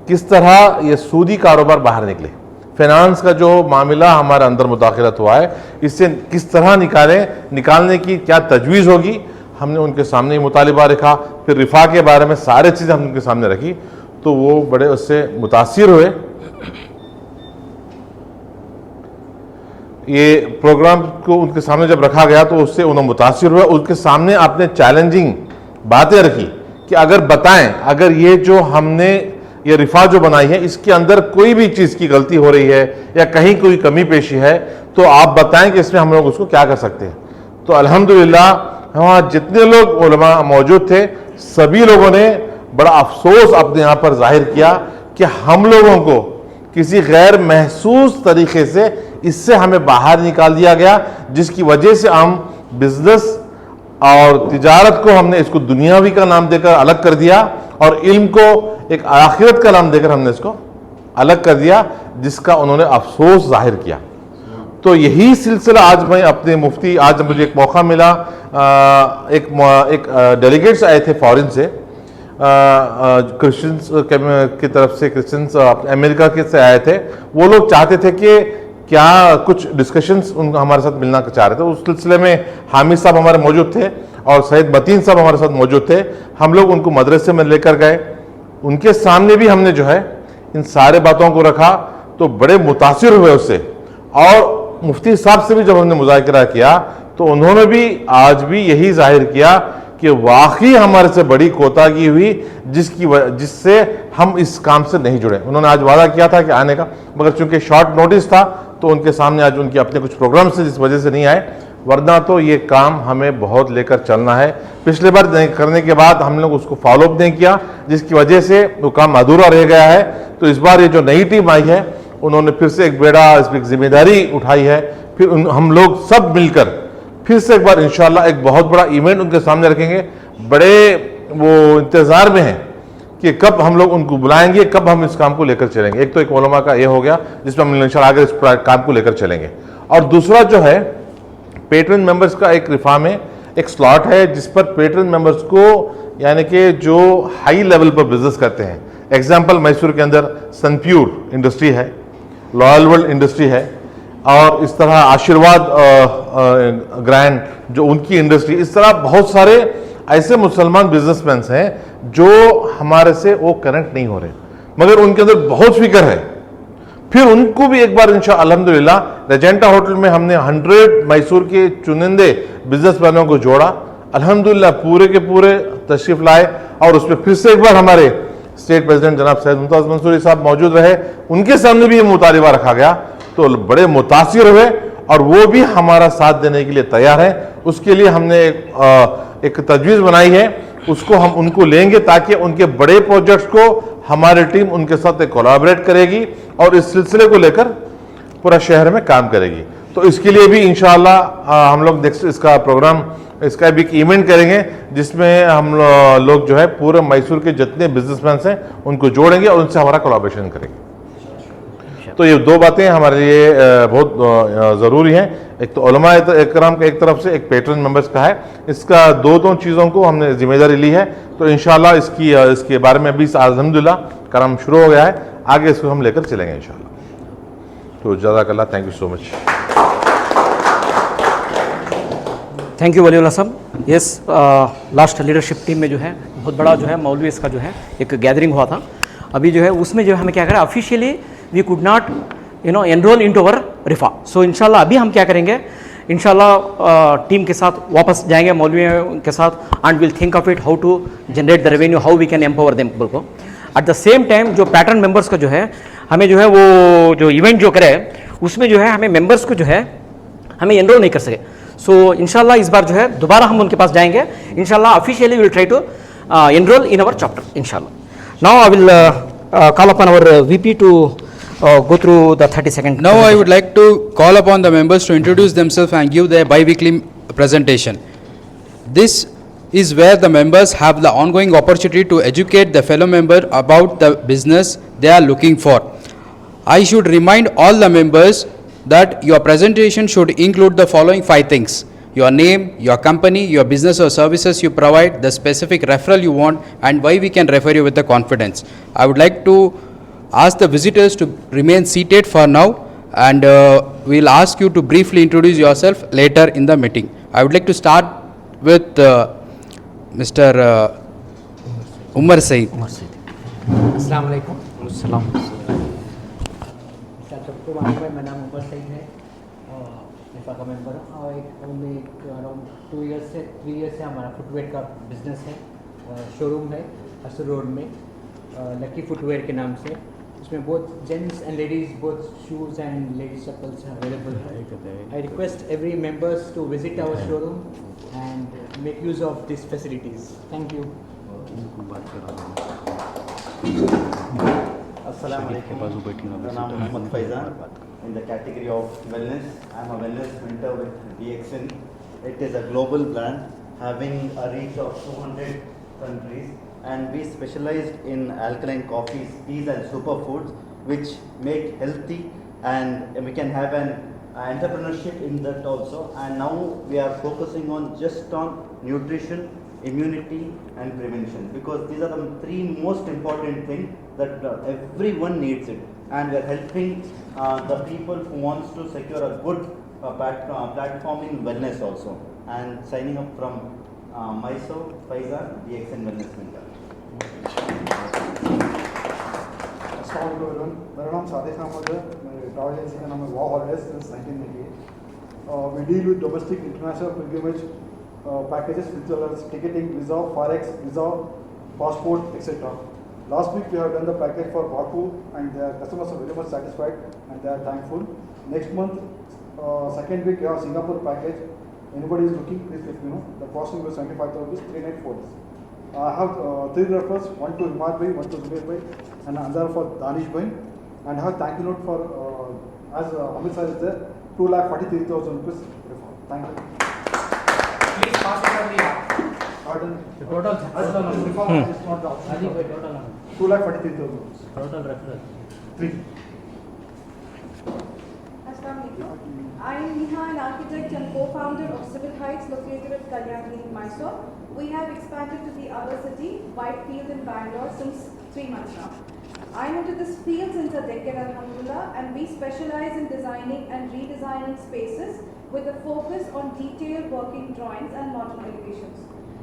کس طرح یہ سودی کاروبار باہر نکلے, فائنانس کا جو معاملہ ہمارے اندر مداخلت ہوا ہے اس سے کس طرح نکالنے کی کیا تجویز ہوگی. ہم نے ان کے سامنے ہی مطالبہ رکھا, پھر رفاع کے بارے میں سارے چیزیں ہم ان کے سامنے رکھی تو وہ بڑے اس سے متاثر ہوئے. یہ پروگرام کو ان کے سامنے جب رکھا گیا تو اس سے انہوں متاثر ہوئے. ان کے سامنے آپ نے چیلنجنگ باتیں رکھی کہ اگر بتائیں اگر یہ جو ہم نے یہ رفاع جو بنائی ہے اس کے اندر کوئی بھی چیز کی غلطی ہو رہی ہے یا کہیں کوئی کمی پیشی ہے تو آپ بتائیں کہ اس میں ہم لوگ اس کو کیا کر سکتے ہیں. تو الحمدللہ وہاں جتنے لوگ علماء موجود تھے سبھی لوگوں نے بڑا افسوس اپنے یہاں پر ظاہر کیا کہ ہم لوگوں کو کسی غیر محسوس طریقے سے اس سے ہمیں باہر نکال دیا گیا جس کی وجہ سے ہم بزنس اور تجارت کو ہم نے اس کو دنیاوی کا نام دے کر الگ کر دیا اور علم کو ایک آخرت کا نام دے کر ہم نے اس کو الگ کر دیا جس کا انہوں نے افسوس ظاہر کیا. تو یہی سلسلہ آج میں اپنے مفتی آج مجھے ایک موقع ملا, ایک ڈیلیگیٹس آئے تھے فارن سے کرسچنس کی طرف سے, کرسچنس امریکہ کے سے آئے تھے. وہ لوگ چاہتے تھے کہ کیا کچھ ڈسکشنز ان ہمارے ساتھ ملنا چاہ رہے تھے. اس سلسلے میں حامد صاحب ہمارے موجود تھے اور سید متین صاحب ہمارے ساتھ موجود تھے. ہم لوگ ان کو مدرسے میں لے کر گئے, ان کے سامنے بھی ہم نے جو ہے ان سارے باتوں کو رکھا تو بڑے متاثر ہوئے اس سے. اور مفتی صاحب سے بھی جب ہم نے مذاکرہ کیا تو انہوں نے بھی آج بھی یہی ظاہر کیا کہ واقعی ہمارے سے بڑی کوتاہی ہوئی جس سے ہم اس کام سے نہیں جڑے. انہوں نے آج وعدہ کیا تھا کہ آنے کا, مگر چونکہ شارٹ نوٹس تھا تو ان کے سامنے آج ان کے اپنے کچھ پروگرامز سے جس وجہ سے نہیں آئے, ورنہ تو یہ کام ہمیں بہت لے کر چلنا ہے. پچھلے بار کرنے کے بعد ہم لوگ اس کو فالو اپ نہیں کیا جس کی وجہ سے وہ کام ادھورا رہ گیا ہے. تو اس بار یہ جو نئی ٹیم آئی ہے انہوں نے پھر سے ایک اس پہ ایک ذمہ داری اٹھائی ہے. پھر ہم لوگ سب مل کر پھر سے ایک بار انشاءاللہ ایک بہت بڑا ایونٹ ان کے سامنے رکھیں گے. بڑے وہ انتظار میں ہیں کہ کب ہم لوگ ان کو بلائیں گے, کب ہم اس کام کو لے کر چلیں گے. ایک تو ایک علماء کا یہ ہو گیا جس میں ہم انشاءاللہ آگے اس کام کو لے کر چلیں گے. اور دوسرا جو ہے پیٹرن ممبرز کا ایک رفاع میں ایک سلاٹ ہے جس پر پیٹرن ممبرز کو یعنی کہ جو ہائی لیول پر بزنس کرتے ہیں, ایگزامپل میسور کے اندر سن پیور انڈسٹری ہے, لائل ورلڈ انڈسٹری ہے اور اس طرح آشیرواد گرینڈ جو ان کی انڈسٹری, اس طرح بہت سارے ایسے مسلمان بزنس مینس ہیں جو ہمارے سے وہ کنیکٹ نہیں ہو رہے مگر ان کے اندر بہت فکر ہے. پھر ان کو بھی ایک بار انشاءاللہ الحمدللہ ریجنٹا ہوٹل میں ہم نے 100 میسور کے چنندے بزنس مینوں کو جوڑا. الحمدللہ پورے کے پورے تشریف لائے اور اس میں پھر سے ایک بار ہمارے اسٹیٹ پریزیڈنٹ جناب سید ممتاز منصوری صاحب موجود رہے, ان کے سامنے بھی یہ مطالبہ رکھا گیا تو بڑے متاثر ہوئے اور وہ بھی ہمارا ساتھ دینے کے لیے تیار ہیں. اس کے لیے ہم نے ایک تجویز بنائی ہے, اس کو ہم ان کو لیں گے تاکہ ان کے بڑے پروجیکٹس کو ہماری ٹیم ان کے ساتھ کولیبریٹ کرے گی اور اس سلسلے کو لے کر پورا شہر میں کام کرے گی. تو اس کے لیے بھی انشاءاللہ ہم لوگ اس کا پروگرام, اس کا بھی ایک ایونٹ کریں گے جس میں ہم لوگ جو ہے پورے میسور کے جتنے بزنس مینس ہیں ان کو جوڑیں گے اور ان سے ہمارا کولیبریشن کریں گے. تو یہ دو باتیں ہمارے لیے بہت ضروری ہیں, ایک تو علماء اکرام کا ایک طرف سے, ایک پیٹرن ممبرس کا ہے. اس کا دو چیزوں کو ہم نے ذمہ داری لی ہے, تو انشاءاللہ اس کے بارے میں ابھی الحمدللہ کام شروع ہو گیا ہے, آگے اس کو ہم لے کر چلیں گے انشاءاللہ. تو جزاک اللہ, thank you so much. Thank you Wali Ullah صاحب. یس, لاسٹ لیڈرشپ ٹیم میں جو ہے بہت بڑا جو ہے مولویز کا جو ہے ایک گیدرنگ ہوا تھا. ابھی جو ہے اس میں جو ہے ہمیں کیا کریں, officially we could not enrol into اور رفا. سو انشاءاللہ ابھی ہم کیا کریں گے, انشاءاللہ ٹیم کے ساتھ واپس جائیں گے مولویوں کے ساتھ, and we'll think of it how to generate the revenue, how we can empower them people کو. ایٹ دا سیم ٹائم جو پیٹرن ممبرس کا جو ہے ہمیں جو ہے وہ جو ایونٹ جو کرے اس میں جو ہے ہمیں ممبرس کو جو ہے ہمیں انرول نہیں کر سکے. سو انشاءاللہ اس بار جو ہے دوبارہ ہم ان کے پاس جائیں گے انشاءاللہ. Officially we'll try to enrol in our chapter inshallah. Now I will call upon our VP to go through the 30-second. Now I would like to call upon the members to introduce themselves and give their bi-weekly presentation. This is where the members have the ongoing opportunity to educate the fellow member about the business they are looking for. I should remind all the members that your presentation should include the following 5 things: your name, your company, your business or services you provide, the specific referral you want, and why we can refer you with the confidence. I would like to ask the visitors to remain seated for now, and we'll ask you to briefly introduce yourself later in the meeting. I would like to start with Mr. Umar Saeed. السلام علیکم. السلام. سب کو معلوم ہے, میرا نام عمر سعید ہے اور رفا کا ممبر ہوں, اور ایک اراؤنڈ 3 ایئر سے ہمارا فٹ ویئر کا بزنس ہے, شو روم ہے حسر روڈ میں, لکی فٹ ویئر کے نام سے. اس میں بہت جینٹس اینڈ لیڈیز بہت shoes and ladies chappals available ہیں. I request every members to visit our showroom and make use of these facilities. Thank you. السلام علیکم. میرا نام محمد فیضان. In the category of wellness, I am a wellness mentor with DXN. It is a global brand having a reach of 200 countries, and we specialized in alkaline coffees, teas and superfoods which make healthy, and we can have an entrepreneurship in that also. And now we are focusing on just on nutrition, immunity and prevention, because these are the 3 most important things that everyone needs it, and we are helping the people who wants to secure a good platform in wellness also. And signing up from myself, Faizan, DXN Wellness Mentor. السلام علیکم. میرا نام صادق احمد ہے. میرے travel agency کا نام ہے واو holidays since 1998. We deal with domestic, international pilgrimage packages which are ticketing, visa, forex, visa, passport, etc. Last week we have done the package for Baku, and their customers are very much satisfied and they are thankful. Next month, second week we have Singapore package. Anybody is looking, please let me know. The costing was 75,000 rupees, 3 night 4 days. I have 3 referrals, one to Himad Bhai, one to Zubair Bhai, and another for Danish Bhai. And I have thank you note for, as Amit sir is there, 2,43,000 rupees referral. Thank you. Please pass it on the app. Pardon? The total Referral is not the option. Ali bhai, total amount. 2,43,000 rupees. Total referral. 3. Assalamualaikum. I am Neha, an architect and co-founder of Civil Heights located at Kalyani in Mysore. We have expanded to the other city, Whitefield in Bangalore, since 3 months now. I am into this field since a decade, alhamdulillah, and we specialize in designing and redesigning spaces with a focus on detailed working drawings and modern elevations.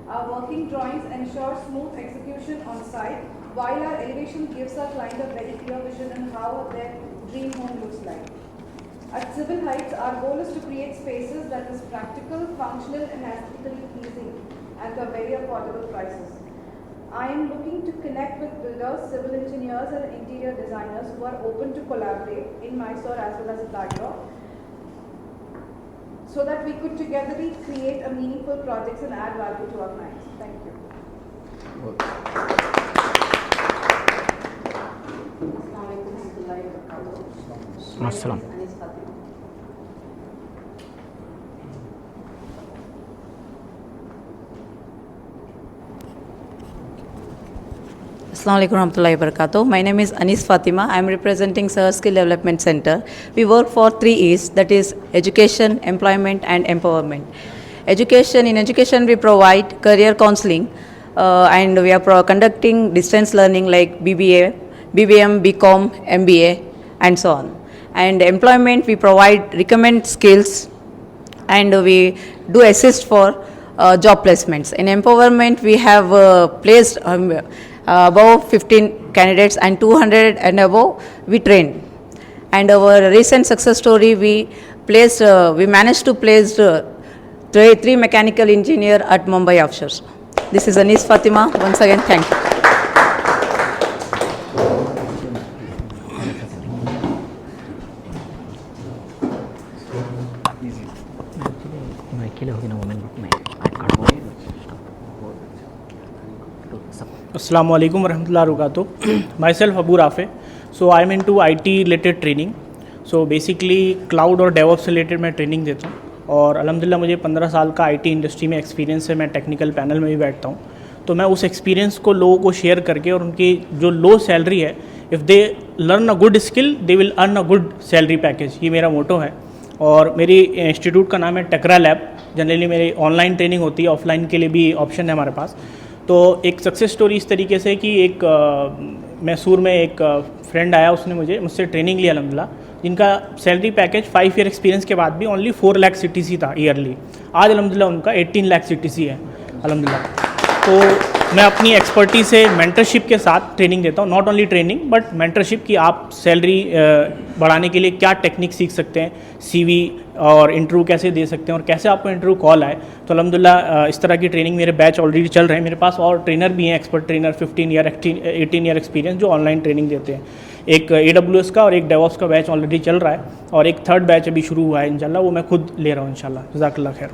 Our working drawings ensure smooth execution on site, while our elevation gives our client a very clear vision on how their dream home looks like. At Civil Heights, our goal is to create spaces that is practical, functional and aesthetically pleasing at a very affordable prices. I am looking to connect with builders, civil engineers and interior designers who are open to collaborate in Mysore as well as Bangalore, so that we could together create a meaningful projects and add value to our clients. Thank you. Assalam. Assalamu alaikum warahmatullahi wabarakatuh. My name is Anis Fatima. I am representing Sir Skill Development Center. We work for 3 E's, that is education, employment and empowerment. Education, in education we provide career counseling and we are conducting distance learning like BBA, BBM, BCom, MBA and so on. And employment we provide recommend skills and we do assist for job placements. In empowerment we have placed above 15 candidates and 200 and above we train. And our recent success story, we managed to place 3 mechanical engineer at Mumbai offshore. This is Anis Fatima. Once again, thank you. Assalamu alaikum warahmatullahi wabarakatuh. Myself Abu Rafe. So I am into IT related training. So basically cloud और DevOps related मैं training देता हूँ और अल्हम्दुलिल्लाह मुझे 15 साल का IT industry में एक्सपीरियंस है. मैं टेक्निकल पैनल में भी बैठता हूँ, तो मैं उस एक्सपीरियंस को लोगों को शेयर करके और उनकी जो लो सैलरी है, if they learn a good skill they will earn a good salary package, ये मेरा मोटो है. और मेरी इंस्टीट्यूट का नाम है टेकरा लैब. जनरली मेरी ऑनलाइन ट्रेनिंग होती है, ऑफलाइन के लिए भी ऑप्शन है हमारे पास. तो एक सक्सेस स्टोरी इस तरीके से कि एक मैसूर में एक फ्रेंड आया, उसने मुझसे ट्रेनिंग लिया अल्हम्दुलिल्लाह, जिनका सैलरी पैकेज 5 ईयर एक्सपीरियंस के बाद भी ओनली 4 लाख CTC था ईयरली. आज अल्हम्दुलिल्लाह उनका 18 लाख CTC है अल्हम्दुलिल्लाह. तो मैं अपनी एक्सपर्टीज से मेंटरशिप के साथ ट्रेनिंग देता हूँ, not only training but mentorship कि आप सैलरी बढ़ाने के लिए क्या टेक्निक सीख सकते हैं, CV और इंटरव्यू कैसे दे सकते हैं और कैसे आपको इंटरव्यू कॉल आए. तो अल्हम्दुलिल्लाह इस तरह की ट्रेनिंग मेरे बैच ऑलरेडी चल रहे हैं. मेरे पास और ट्रेनर भी हैं, expert trainer 15 year 18 year experience, जो ऑनलाइन ट्रेनिंग देते हैं. एक AWS का और एक DevOps का बैच ऑलरेडी चल रहा है और एक 3rd बैच अभी शुरू हुआ है इंशाल्लाह, वो मैं खुद ले रहा हूँ इंशाल्लाह. जज़ाकल्लाह खैर.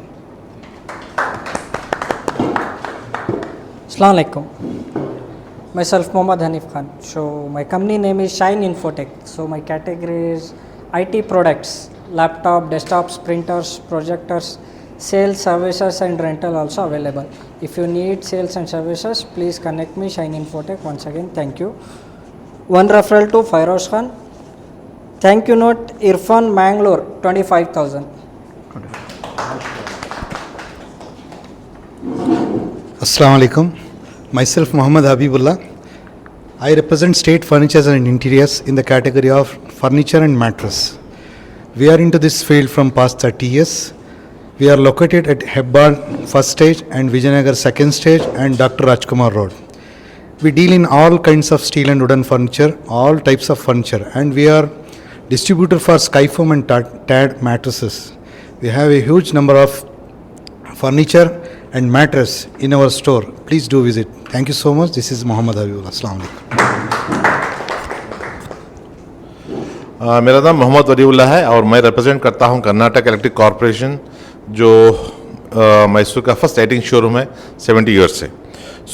Assalamu alaikum. Myself Mohammad Hanif Khan. So my company name is Shine Infotech. So my category is IT products, laptop, desktops, printers, projectors, sales, services and rental also available. If you need sales and services, please connect me, Shine Infotech. Once again, thank you. One referral to Fairoz Khan. Thank you note Irfan Mangalore 25,000. Assalamu alaikum. Myself Muhammad Habibullah. I represent State Furnitures and Interiors in the category of furniture and mattress. We are into this field from past 30 years. We are located at Hebbar first stage and Vijayanagar second stage and Dr. Rajkumar Road. We deal in all kinds of steel and wooden furniture, all types of furniture, and we are distributor for Skyfoam and TAD mattresses. We have a huge number of furniture and mattress in our store. Please do visit. Thank you so much. This is Muhammad Habibullah. Assalamu alaikum. मेरा नाम मोहम्मद वलीउल्लाह है और मैं represent करता हूं Karnataka electric corporation, जो मैसूर का first lighting showroom है 70 ईयर्स से.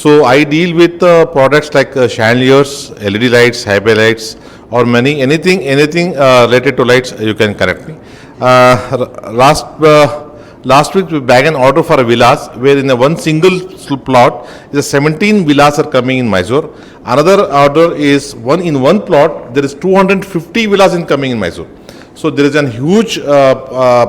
So I deal with products like chandeliers, LED lights, highway lights और many anything related to lights. You can correct me. Last week we bagged an order for a villas, where in a one single plot is 17 villas are coming in Mysore. Another order is in one plot there is 250 villas incoming in Mysore. So there is a huge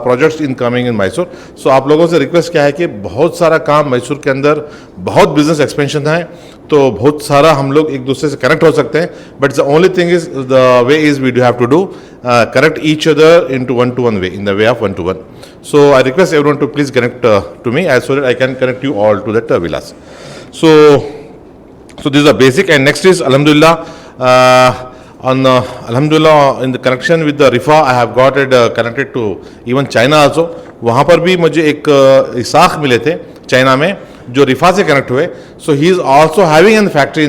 projects incoming in Mysore. So आप लोगों से request क्या है कि बहुत सारा काम मैसूर के अंदर, बहुत बिजनेस एक्सपेंशन है, तो बहुत सारा हम लोग एक दूसरे से कनेक्ट हो सकते हैं. But the only thing is the way is we do have to do connect each other in to one way, in the way of 1-to-1. So I request everyone to please connect to me so that I can connect you all to that villas. So this is the basic, and next is Alhamdulillah. Alhamdulillah, in the connection with the RIFA, I have got it connected to even China also. वहाँ पर भी मुझे एक Isaac मिले थे China में, जो रिफा से कनेक्ट हुए. So he is also having a factory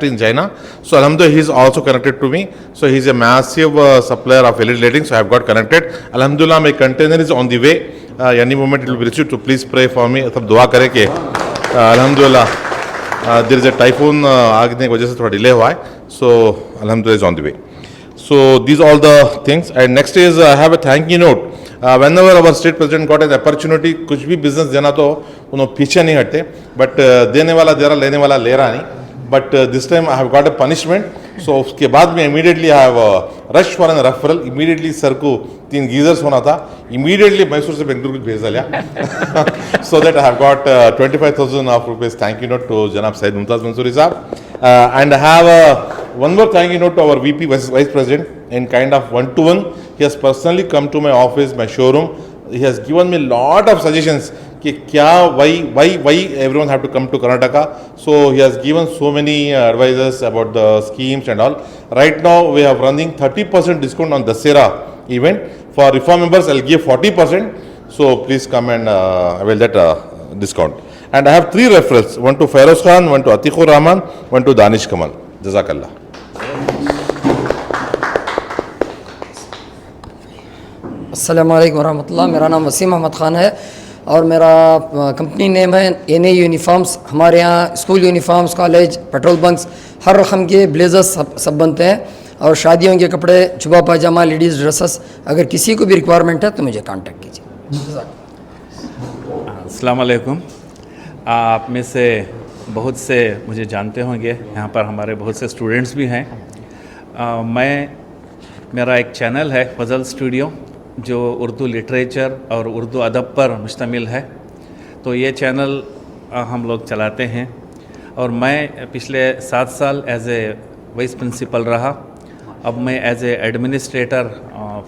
in China. So alhamdulillah, he is also connected to me. So he is a massive supplier of LED lighting. So I have got connected. Alhamdulillah, my container is on the way. Any moment it will be received. So please pray for me. सब दुआ करें कि alhamdulillah there is a typhoon आगने की वजह से थोड़ा delay हुआ है. So alhamdulillah is on the way. So these are all the things. And next is I have a thank you note. Whenever our state president got an opportunity, कुछ भी business देना तो उन्होंने पीछे नहीं हटते. But देने वाला दे रहा, लेने वाला ले रहा नहीं. But this time I have got a punishment. So उसके बाद में immediately I have rushed for an referral. Immediately sir को 3 geezers होना था. Immediately मैसूर से बेंगलुरु को भेज दिया. So that I have got 25,000 of rupees thank you note to Janab Syed Mumtaz Mansoori Saab. And I have one more thank you note to our VP Vice President in kind of one-to-one. He has personally come to my office, my showroom. He has given me a lot of suggestions कि क्या why everyone have to come to Karnataka. So he has given so many advices about the schemes and all. Right now we are running 30% discount on Dasera event. For Rifa members I'll give 40%. So please come and avail that discount. And I have 3 referrals. One to Feroz Khan, one to Atiqur Rahman, one to Danish Kamal. Jazakallah. अस्सलामु अलैकुम वरहमतुल्लाह. मेरा नाम वसीम अहमद ख़ान है और मेरा company name है NA uniforms. हमारे यहाँ school uniforms, college, petrol bunks, हर रकम के ब्लेजर्स सब बनते हैं और शादियों के कपड़े, जुबा पायजामा, लेडीज़ ड्रेसेस. अगर किसी को भी रिक्वायरमेंट है तो मुझे कांटेक्ट कीजिए. अस्सलाम वालेकुम. आप में से बहुत से मुझे जानते होंगे. यहाँ पर हमारे बहुत से स्टूडेंट्स भी हैं. मेरा एक चैनल है फजल स्टूडियो जो उर्दू लिटरेचर और उर्दू अदब पर मुश्तमिल है. तो ये चैनल हम लोग चलाते हैं और मैं पिछले 7 साल एज ए वाइस प्रिंसिपल रहा. अब मैं as a administrator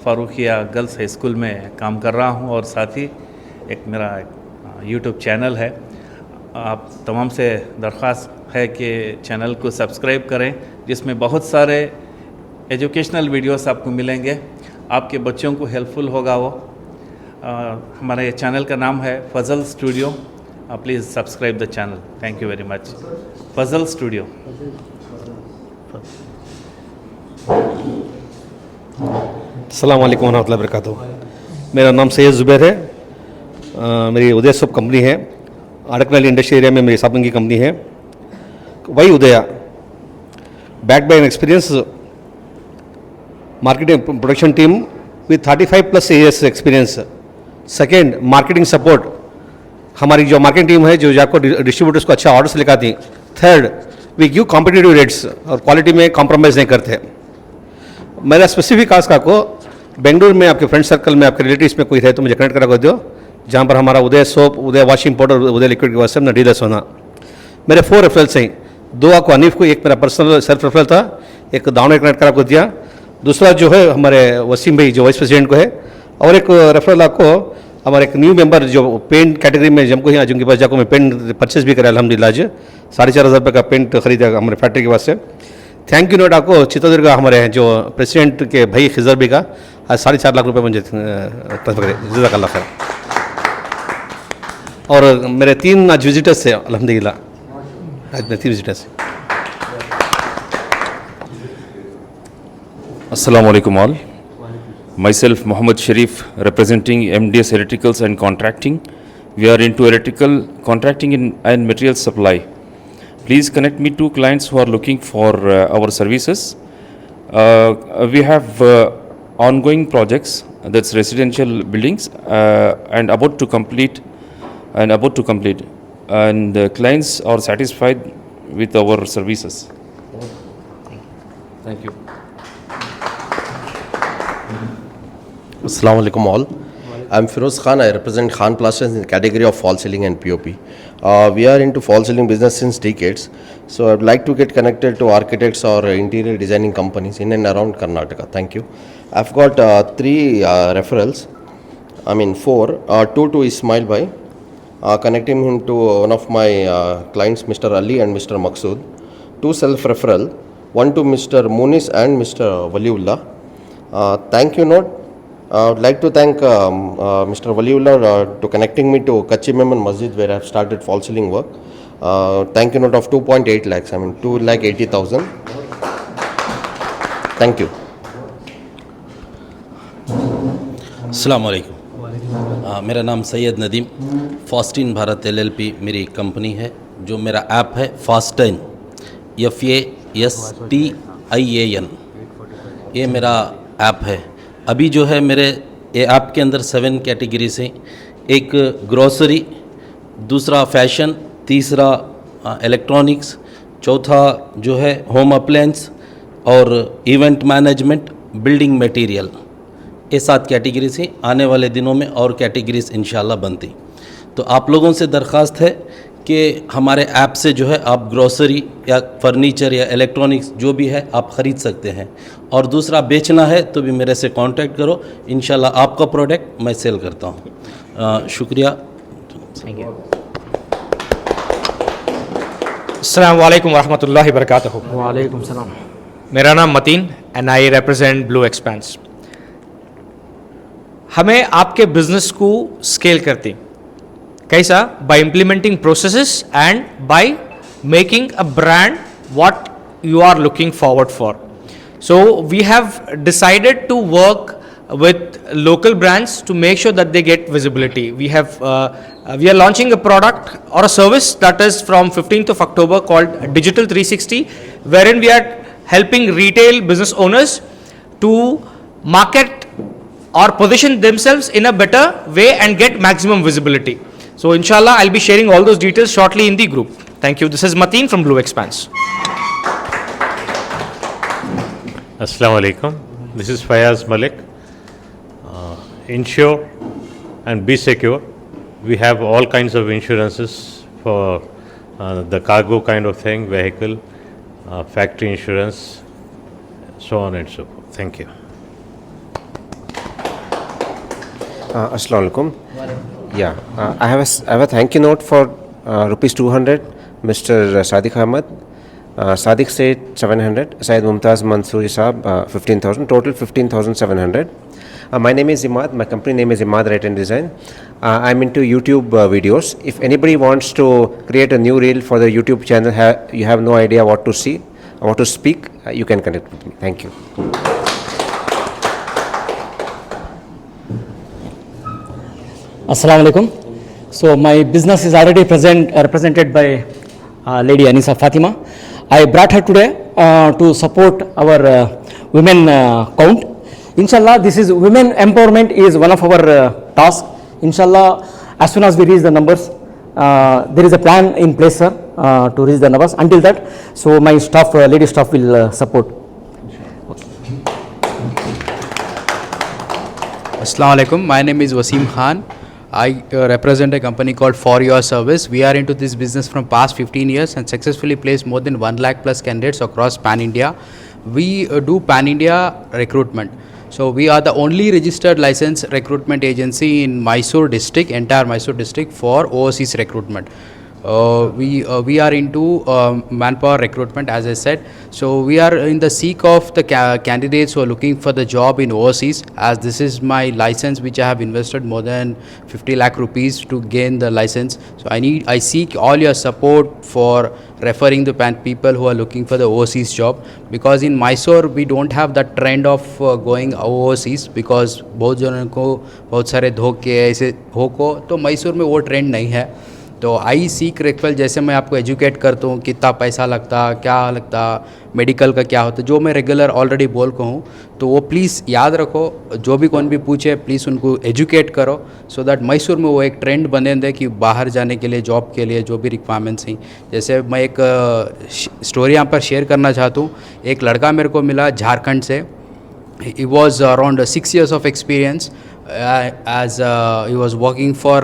Farooqia girls high school में काम कर रहा हूँ और साथ ही एक मेरा यूट्यूब चैनल है. आप तमाम से दरख्वास्त है कि चैनल को सब्सक्राइब करें जिसमें बहुत सारे एजुकेशनल वीडियोस आपको मिलेंगे. आपके बच्चों को हेल्पफुल होगा वो. हमारे चैनल का नाम है Fazal studio. Please subscribe the channel. Thank you very much. Fazal studio. अस्सलाम वालेकुम रहमतुल्लाहि व बरकातहू. मेरा नाम सैयद ज़ुबैर है. मेरी उदय सोप कंपनी है. अड़कनली इंडस्ट्री एरिया में मेरी शॉपिंग की कंपनी है. वही उदया backed by an experience marketing production team with 35+ years experience. Second, marketing support. हमारी जो मार्केटिंग टीम है जो आपको डिस्ट्रीब्यूटर्स को अच्छा ऑर्डर्स लेकर आती. Third, we give competitive rates और क्वालिटी में कॉम्प्रोमाइज़ नहीं करते. मेरा स्पेसिफिक आस्क आपको बेंगलुरु में आपके फ्रेंड सर्कल में आपके रिलेटिव्स में कोई है तो मुझे कनेक्ट करा कर दो जहाँ पर हमारा उदय सोप, उदय वॉशिंग पाउडर, उदय लिक्विड के वास्ते में डीलर्स होना. मेरे 4 रेफरल्स हैं. 2 आपको हनीफ को, एक मेरा पर्सनल सेल्फ रेफरल था, एक दावने कनेक्ट करा को दिया. दूसरा जो है हमारे वसीम भाई जो वाइस प्रेसिडेंट को है. और एक रेफरल आपको हमारे एक न्यू मेंबर जो पेंट कैटेगरी में जमको है जिनके पास जाकर मैं पेंट परचेज भी करा अल्हम्दुलिल्लाह. आज 4,500 रुपये का पेंट खरीदा हमारे फैक्ट्री के वास्ते. थैंक यू नोट आपको चित्रदुर्ग हमारे जो प्रेसिडेंट के भाई खिजर भी का आज 4.5 लाख रुपये मुझे ट्रांसफर करे. जज़ाकल्लाह खैर. और मेरे 3 आज विजिटर्स थे अल्हम्दुलिल्लाह. आज मेरे 3 visitors. Assalamu alaikum all. Myself Muhammad Sharif representing MDS Electricals and Contracting. We are into electrical contracting and material supply. Please connect me to clients who are looking for our services. We have ongoing projects, that's residential buildings and about to complete. And clients are satisfied with our services. Thank you. Assalamu alaikum all. I am Firoz Khan. I represent Khan Plasters in the category of fall ceiling and POP. We are into fall ceiling business since decades. So I would like to get connected to architects or interior designing companies in and around Karnataka. Thank you. I've got 3 referrals. 4. 2 to Ismail Bhai. Connecting him to one of my clients, Mr. Ali and Mr. Maqsood. 2 self-referral. 1 to Mr. Munis and Mr. Waliullah. Thank you note I would like to thank Mr. Waliullah to connecting me to Kachi Memon Masjid, where I have started fall ceiling work. Thank you note of 2.8 lakhs, I mean 2,80,000. Thank you. अस्सलाम वालेकुम, मेरा नाम Syed Nadeem, फास्टिन Bharat LLP मेरी company है. जो मेरा app है फास्टिन, FASTIAN, ये मेरा ऐप है. अभी जो है मेरे ये ऐप के अंदर 7 कैटेगरीज हैं. एक ग्रोसरी, दूसरा फैशन, तीसरा इलेक्ट्रॉनिक्स, चौथा जो है होम अप्लायंस और इवेंट मैनेजमेंट, बिल्डिंग मटेरियल. ये 7 कैटेगरीज हैं. आने वाले दिनों में और कैटेगरीज इंशाल्लाह बनती. तो आप लोगों से दरख्वास्त है कि हमारे ऐप से जो है आप ग्रोसरी या फर्नीचर या इलेक्ट्रॉनिक्स जो भी है आप ख़रीद सकते हैं. और दूसरा बेचना है तो भी मेरे से कांटेक्ट करो, इंशाल्लाह आपका प्रोडक्ट मैं सेल करता हूँ. शुक्रिया. Thank you. अस्सलाम वालेकुम वरहमतुल्लाहि वबरकातुहू. वालेकुम सलाम. मेरा नाम Mateen and I represent Blue Expense. हमें आपके बिजनेस को स्केल करती कैसा? By implementing processes and by making a brand what you are looking forward for. So we have decided to work with local brands to make sure that they get visibility. We are launching a product or a service that is from 15th of October called Digital 360, wherein we are helping retail business owners to market or position themselves in a better way and get maximum visibility. So inshallah I'll be sharing all those details shortly in the group. Thank you. This is Mateen from Blue Expanse. Assalamu alaikum. This is Fayaz Malik. Insure and be secure. We have all kinds of insurances for the cargo kind of thing, vehicle, factory insurance, so on and so forth. Thank you. Assalamu alaikum. Yeah, I have a thank you note for rupees 200, Mr. Sadiq Ahmed. Sadiq said 700, Syed Mumtaz Mansoori Saab 15,000, total 15,700. My name is Imad, my company name is Imad Write and Design. I'm into YouTube videos. If anybody wants to create a new reel for the YouTube channel, you have no idea what to see, what to speak, you can connect with me. Thank you. Assalamu alaikum. So my business is already represented by Lady Anisa Fatima. I brought her today to support our women count. Inshallah, this is women empowerment is one of our tasks. Inshallah, as soon as we reach the numbers, there is a plan in place, sir, to reach the numbers. Until that, so my staff, lady staff will support. Assalamu alaikum. My name is Wasim Khan. I represent a company called For Your Service. We are into this business from past 15 years and successfully placed more than 1 lakh plus candidates across Pan India. We do Pan India recruitment. So we are the only registered licensed recruitment agency in Mysore district, entire Mysore district, for overseas recruitment. We are into manpower recruitment, as I said. So we are in the seek of the candidates who are looking for the job in overseas, as this is my license which I have invested more than 50 lakh rupees to gain the license. So I seek all your support for referring the people who are looking for the overseas job, because in Mysore we don't have that trend of going overseas, because बहुत जनों को बहुत सारे धोखे ऐसे हो तो मैसूर में वो ट्रेंड नहीं है. तो आई सीक रेफरल, जैसे मैं आपको एजुकेट करता हूँ कितना पैसा लगता, क्या लगता, मेडिकल का क्या होता, जो मैं रेगुलर ऑलरेडी बोल को हूँ, तो वो प्लीज़ याद रखो. जो भी कौन भी पूछे प्लीज़ उनको एजुकेट करो, सो दैट मैसूर में वो एक ट्रेंड बने दे कि बाहर जाने के लिए, जॉब के लिए जो भी रिक्वायरमेंट्स हैं. जैसे मैं एक स्टोरी यहाँ पर शेयर करना चाहता हूँ. एक लड़का मेरे को मिला झारखंड से. He was around 6 years of experience as he was working for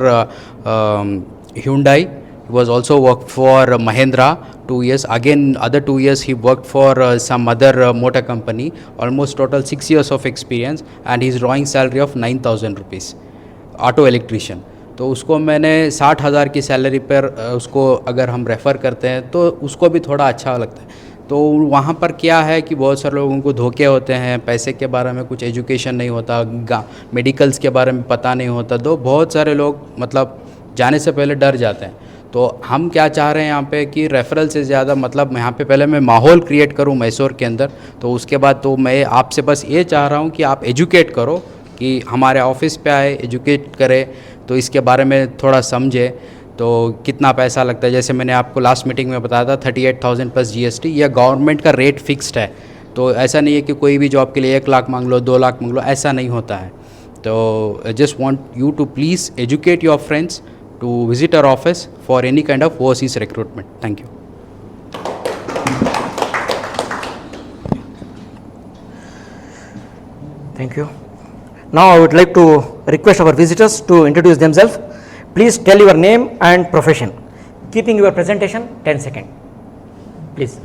Hyundai. He was also worked for Mahindra 2 years. Again, other 2 years he worked for some other motor company. Almost total 6 years of experience, and he's drawing salary of 9,000 rupees. Auto electrician. तो उसको मैंने 60,000 की salary पर उसको अगर हम refer करते हैं तो उसको भी थोड़ा अच्छा लगता है. تو وہاں پر کیا ہے کہ بہت سارے لوگوں کو دھوکے ہوتے ہیں, پیسے کے بارے میں کچھ ایجوکیشن نہیں ہوتا, میڈیکلز کے بارے میں پتہ نہیں ہوتا, تو بہت سارے لوگ مطلب جانے سے پہلے ڈر جاتے ہیں. تو ہم کیا چاہ رہے ہیں یہاں پہ کہ ریفرل سے زیادہ مطلب یہاں پہ پہلے میں ماحول کریٹ کروں میسور کے اندر, تو اس کے بعد تو میں آپ سے بس یہ چاہ رہا ہوں کہ آپ ایجوکیٹ کرو, کہ ہمارے آفس پہ آئے, ایجوکیٹ کرے, تو اس کے بارے میں تھوڑا سمجھے تو کتنا پیسہ لگتا ہے. جیسے میں نے آپ کو لاسٹ میٹنگ میں بتایا تھا 38,000 پلس GST, یہ گورنمنٹ کا ریٹ فکسڈ ہے. تو ایسا نہیں ہے کہ کوئی بھی جاب کے لیے 1 لاکھ مانگ لو, 2 لاکھ مانگ لو, ایسا نہیں ہوتا ہے. تو just want you to please educate your friends to visit our office for any kind of overseas recruitment. Thank you. Thank you. Now I would like to request our visitors to introduce themselves. Please tell your name and profession. Keeping your presentation 10 seconds. Please.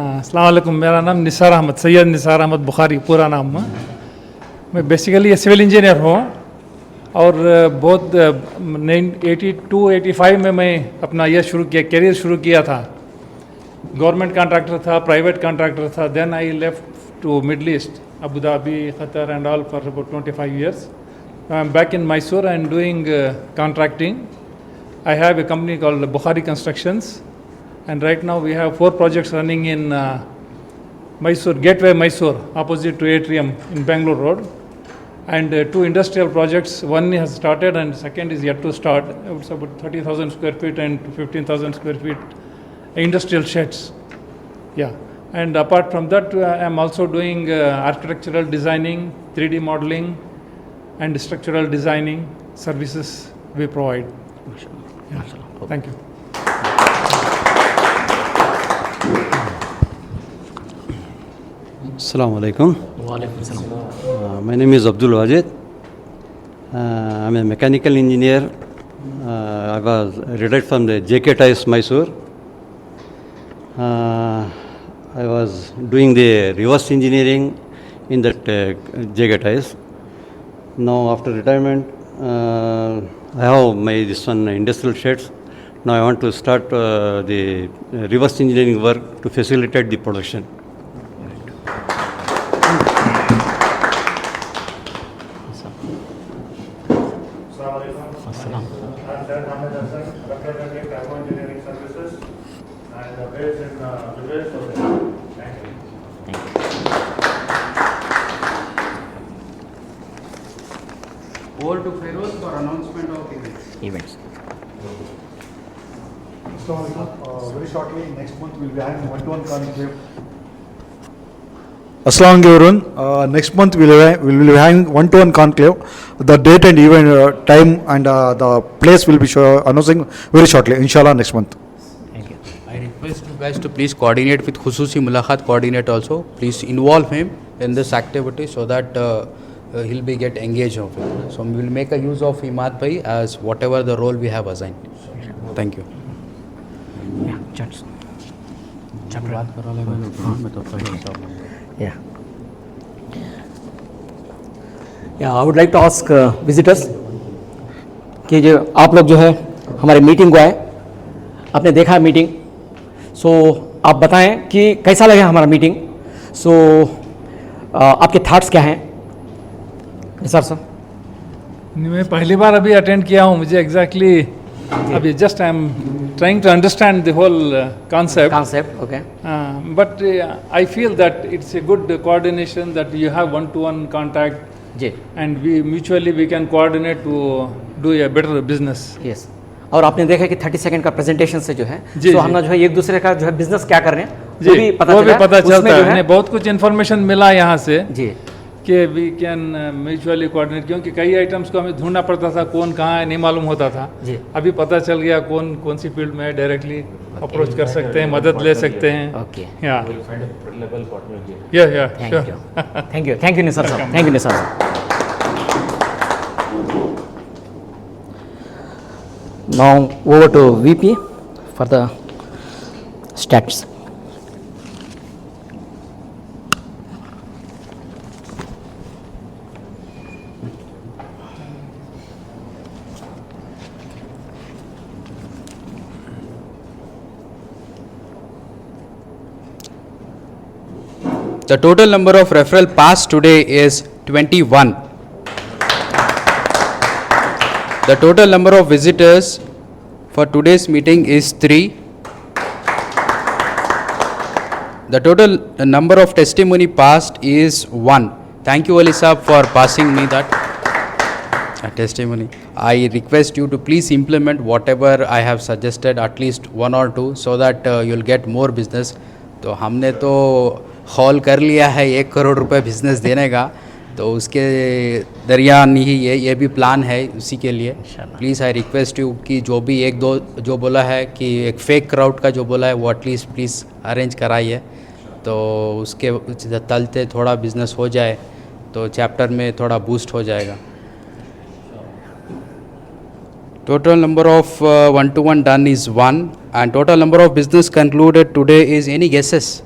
अस्सलाम वालेकुम, मेरा नाम निसार अहमद, सैयद निसार अहमद बुखारी पूरा नाम है. मैं basically civil engineer हूँ और बहुत 82-85 में मैं अपना ये शुरू किया, करियर शुरू किया था. गवर्नमेंट कॉन्ट्रैक्टर था, प्राइवेट कॉन्ट्रैक्टर था. Then I left to Middle East, Abu Dhabi, Qatar and all for about 25 years. I am back in Mysore and doing contracting. I have a company called Bukhari Constructions. And right now we have 4 projects running in Mysore, Gateway Mysore, opposite to Atrium in Bangalore Road. And 2 industrial projects, one has started and second is yet to start. It's about 30,000 square feet and 15,000 square feet industrial sheds. Yeah. And apart from that, I am also doing architectural designing, 3D modeling and structural designing services we provide. Yeah. Thank you. Assalamu alaikum. My name is Abdul Wajid. I'm a mechanical engineer. I was retired from the JK Tyres Mysore. I was doing the reverse engineering in that JK Tyres. Now after retirement, I have my this one industrial sheds. Now I want to start the reverse engineering work to facilitate the production. Over to Feroz for announcement of events. So, very shortly, next month we'll be having one-to-one conclave. Assalamu alaikum. Next month we'll be having one-to-one conclave. The date and event time and the place will be announcing very shortly. Inshallah, next month. Thank you. I request you guys to please coordinate with Khususi Mulaqat coordinator also. Please involve him in this activity so that he'll be get engaged of it. So we will make a use of Imad Bhai as whatever the role we have assigned. Thank you. Yeah, Judge. Yeah. Yeah, I would like to ask visitors कि जो आप लोग जो है हमारे meeting को आए, आपने देखा है मीटिंग, सो आप बताएं कि कैसा लगा हमारा मीटिंग. सो आपके थॉट्स क्या हैं निसार सर? मैं पहली बार अभी अटेंड किया हूँ, मुझे एग्जैक्टली अभी just I am trying to understand the whole concept. Okay. But I feel that it's a good coordination that you have one-to-one contact. And we mutually can coordinate to do a better business. Yes. और आपने देखा कि 30 second का presentation से जो है तो हम ना जो है एक दूसरे का जो है बिजनेस क्या कर रहे हैं वो भी पता चलता है. बहुत कुछ इन्फॉर्मेशन मिला यहाँ से कि वी कैन म्यूचुअली कोऑर्डिनेट, क्योंकि कई आइटम्स को हमें ढूंढना पड़ता था, कौन कहाँ है नहीं मालूम होता था. अभी पता चल गया कौन सी फील्ड में है, डायरेक्टली अप्रोच कर सकते हैं, मदद ले सकते हैं. ओके. थैंक यू निसार साहब. थैंक यू निसार साहब. Now over to VP for the stats. The total number of referral passed today is 21. The total number of visitors for today's meeting is 3. The total number of testimony passed is 1. Thank you, Ali Saab, for passing me that testimony. I request you to please implement whatever I have suggested, at least 1 or 2, so that you'll get more business. तो हमने तो hall कर लिया है 1 करोड़ रुपए business देने का, तो उसके दरिया नहीं है, ये भी प्लान है उसी के लिए. प्लीज़ आई रिक्वेस्ट यू कि जो भी 1-2 जो बोला है कि एक फेक क्राउड का जो बोला है वो एटलीस्ट प्लीज़ अरेंज कराइए, तो उसके तलते थोड़ा बिजनेस हो जाए तो चैप्टर में थोड़ा बूस्ट हो जाएगा. Total number of 1-to-1 done is 1, and total number of business concluded today is, any guesses?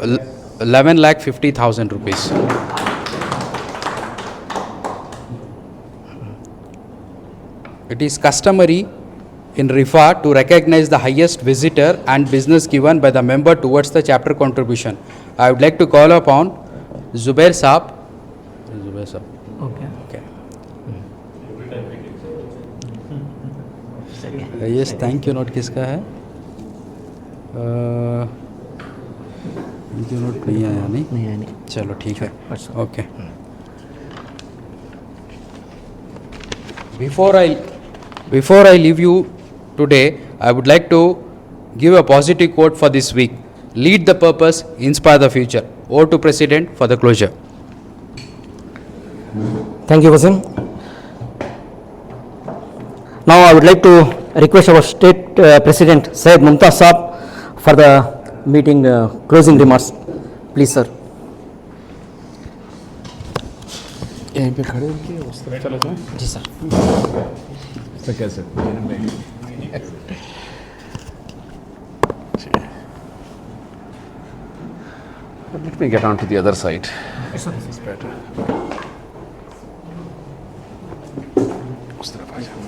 11,50,000 rupees. It is customary in RIFA to recognize the highest visitor and business given by the member towards the chapter contribution. I would like to call upon Zubair Saab. Okay. Yes, thank you note किसका है? thank you note नहीं आया नहीं? चलो ठीक है. Okay. Before I leave you today, I would like to give a positive quote for this week. Lead the purpose, inspire the future. Over to President for the closure. Thank you, Wasim. Now I would like to request our State President Syed Mumtaz Saab for the meeting closing remarks. Please, sir. यहीं पे खड़े होके उस तरफ चलो जाओ. जी sir. तो कैसे? Let me get on to the other side. This is better. उस तरफ आ जाओ.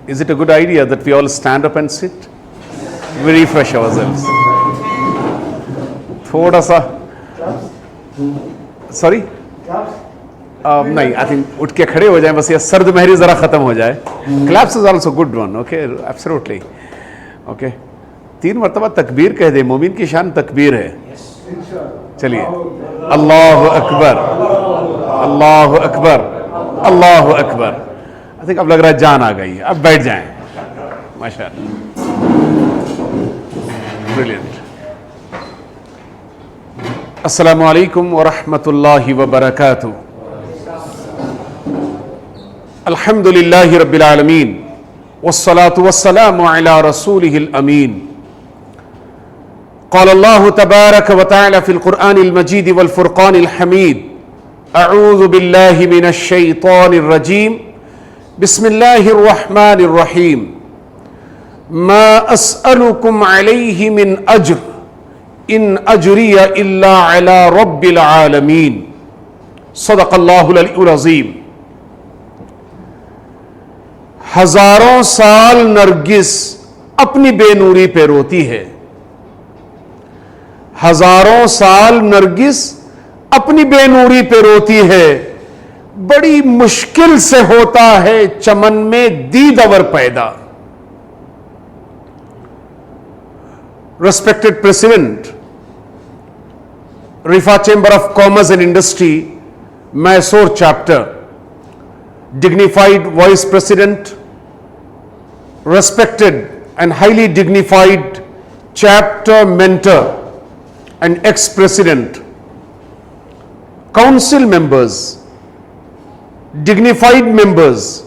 Is it a good idea that we all stand up and sit? We refresh ourselves. थोड़ा सा सॉरी नहीं, आई थिंक उठ के खड़े हो जाए बस, ये सर्द महरी ज़रा ख़त्म हो जाए. Claps is also good one. Okay, absolutely. Okay, 3 मरतबा तकबीर कह दे. मोमिन की शान तकबीर है. चलिए, अल्लाह अकबर, अल्लाह अकबर, अल्लाह अकबर. आई थिंक अब लग रहा है जान आ गई है. अब बैठ जाएं. माशाअल्लाह, ब्रिलियंट. अस्सलामु अलैकुम व रहमतुल्लाहि व बरकातुहू. अल्हम्दुलिल्लाहि रब्बिल आलमीन वस्सलातु वस्सलामु अला रसूलिहिल अमीन. क़ाल अल्लाहु तबारक व तआला फ़िल क़ुरआनिल मजीद वल फ़ुरक़ानिल हमीद. अऊज़ु बिल्लाहि मिनश शैतानिर रजीम. बिस्मिल्लाहिर रहमानिर रहीम. मा अस्अलुकुम अलैहि मिन अज्र इन अजरिया इल्ला अला रब्बिल आलमीन. सदक़ल्लाहुल अलीयुल अज़ीम. हजारों साल नरगिस अपनी बेनूरी पे रोती है. हजारों साल नरगिस अपनी बेनूरी पे रोती है. बड़ी मुश्किल से होता है चमन में दीदवर पैदा. Respected President, Rifa Chamber of Commerce and Industry, Mysore Chapter, dignified Vice President, respected and highly dignified Chapter Mentor and Ex-President, Council members, dignified members,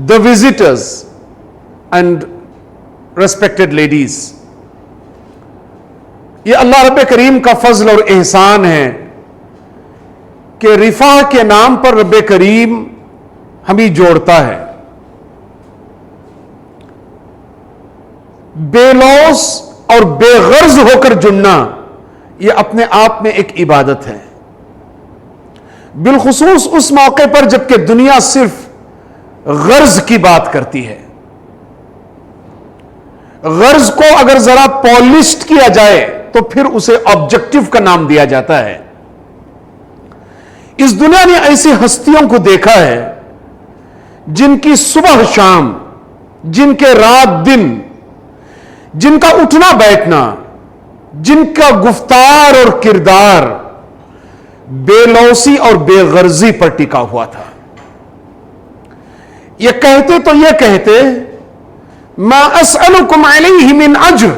the visitors and respected ladies. ये अल्लाह रब्बे करीम का फजल और एहसान है कि रिफा के नाम पर रब्बे करीम हमें जोड़ता है. बेलौस और बेगर्ज होकर जुड़ना ये अपने आप में एक इबादत है, बिलखुसूस उस मौके पर जबकि दुनिया सिर्फ गर्ज की बात करती है। गर्ज को अगर जरा पॉलिश्ड किया जाए तो फिर उसे ऑब्जेक्टिव का नाम दिया जाता है। इस दुनिया ने ऐसी हस्तियों को देखा है जिनकी सुबह शाम, जिनके रात दिन, जिनका उठना बैठना, जिनका गुफ्तार और किरदार बेलौसी और बेगर्जी पर टिका हुआ था। ये कहते तो ये कहते, मा असअलुकुम अलैहि मिन अज्र,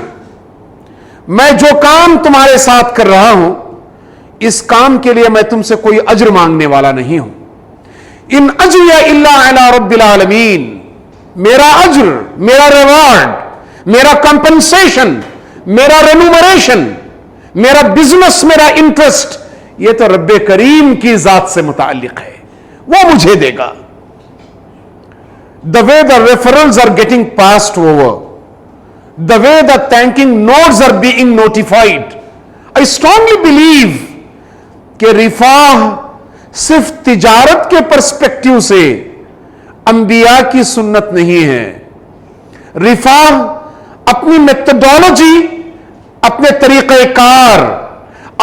मैं जो काम तुम्हारे साथ कर रहा हूं इस काम के लिए मैं तुमसे कोई अज्र मांगने वाला नहीं हूं। इन अज्रिया इल्ला अला रब्बिल आलमीन, मेरा अज्र, मेरा रिवार्ड, मेरा कंपनसेशन, मेरा रेन्यूमरेशन, मेरा बिजनेस, मेरा इंटरेस्ट, ये तो रब्बे करीम की जात से मुताल्लिक है, वो मुझे देगा। The way the referrals are getting passed over, the way the thanking notes are being notified, I strongly believe कि रिफाह सिर्फ तिजारत के पर्सपेक्टिव से अंबिया की सुन्नत नहीं है। रिफाह अपनी मेथोडोलॉजी, अपने तरीक़ेकार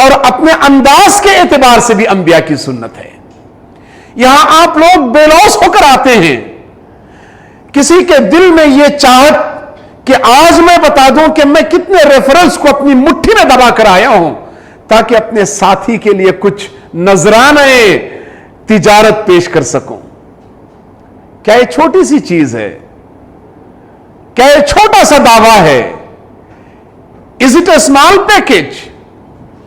और अपने अंदाज के एतबार से भी अंबिया की सुन्नत है। यहां आप लोग बेलौस होकर आते हैं, किसी के दिल में यह चाहत कि आज मैं बता दूं कि मैं कितने रेफरेंस को अपनी मुट्ठी में दबा कर आया हूं ताकि अपने साथी के लिए कुछ नजराने तिजारत पेश कर सकूं। क्या यह छोटी सी चीज है? क्या यह छोटा सा दावा है? Is it a small package?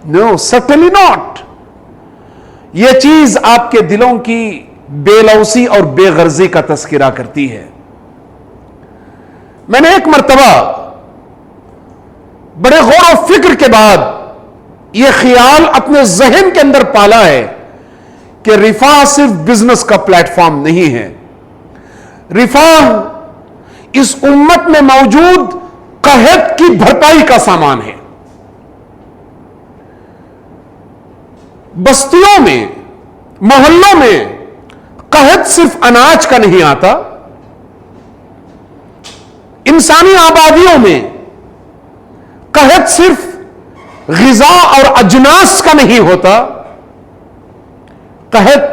No, certainly not. यह चीज आपके दिलों की बेलौसी और बेगर्जी का तस्करा करती है। मैंने एक मर्तबा बड़े गौर और फिक्र के बाद यह ख्याल अपने जहन के अंदर पाला है कि रिफाह सिर्फ बिजनेस का प्लेटफॉर्म नहीं है। रिफाह इस उम्मत में मौजूद कहत की भरपाई का सामान है। बस्तियों में, मोहल्लों में कहत सिर्फ अनाज का नहीं आता, इंसानी आबादियों में कहत सिर्फ ग़िज़ा और अजनास का नहीं होता, कहत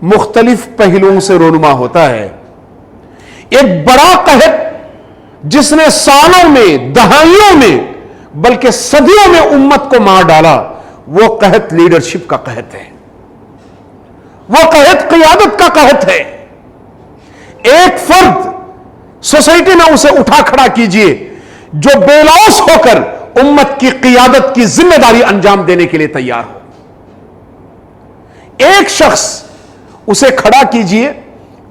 मुख्तलिफ पहलुओं से रोनुमा होता है। एक बड़ा कहत जिसने सालों में, दहाइयों में, बल्कि सदियों में उम्मत को मार डाला, वो कहत लीडरशिप का कहत है, वो कहत क़ियादत का कहत है। एक फर्द सोसाइटी में उसे उठा खड़ा कीजिए जो बेलौस होकर उम्मत की क़ियादत की जिम्मेदारी अंजाम देने के लिए तैयार हो। एक शख्स उसे खड़ा कीजिए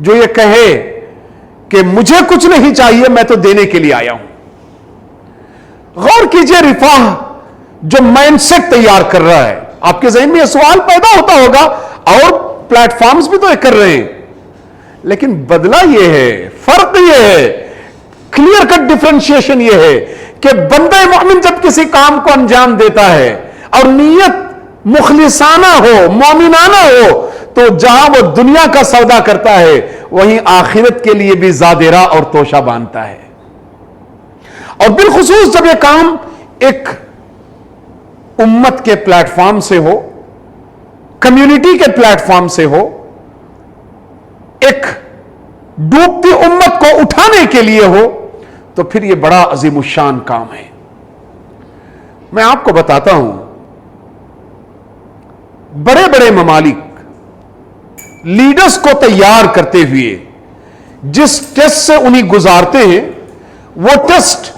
जो ये कहे कि मुझे कुछ नहीं चाहिए, मैं तो देने के लिए आया हूं। गौर कीजिए, रिफाह जो माइंडसेट तैयार कर रहा है। आपके ज़हन में यह सवाल पैदा होता होगा, और प्लेटफॉर्म्स भी तो ये कर रहे हैं, लेकिन बदला यह है, फर्क यह है, क्लियर कट डिफरेंशिएशन यह है कि बंदे मोमिन जब किसी काम को अंजाम देता है और नीयत मुखलिसाना हो, मोमिनाना हो, तो जहां वो दुनिया का सौदा करता है वहीं आखिरत के लिए भी जादेरा और तोशा बांधता है। और बिलखुसूस जब यह काम एक उम्मत के प्लेटफॉर्म से हो, कम्युनिटी के प्लेटफॉर्म से हो, एक डूबती उम्मत को उठाने के लिए हो, तो फिर यह बड़ा अजीमुशान काम है। मैं आपको बताता हूं, बड़े बड़े ममालिक लीडर्स को तैयार करते हुए जिस टेस्ट से उन्हें गुजारते हैं, वो टेस्ट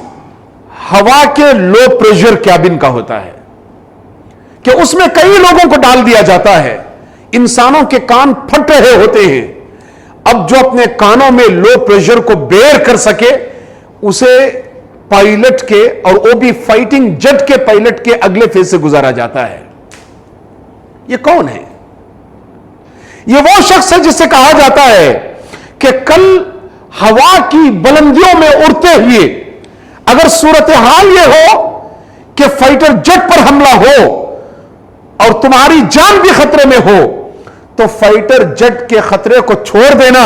हवा के लो प्रेशर कैबिन का होता है कि उसमें कई लोगों को डाल दिया जाता है। इंसानों के कान फट रहे होते हैं। अब जो अपने कानों में लो प्रेशर को बेयर कर सके, उसे पायलट के, और वो भी फाइटिंग जेट के पायलट के अगले फेज से गुजारा जाता है। ये कौन है? ये वो शख्स है जिससे कहा जाता है कि कल हवा की बुलंदियों में उड़ते हुए अगर सूरत हाल ये हो कि फाइटर जेट पर हमला हो और तुम्हारी जान भी खतरे में हो, तो फाइटर जेट के खतरे को छोड़ देना,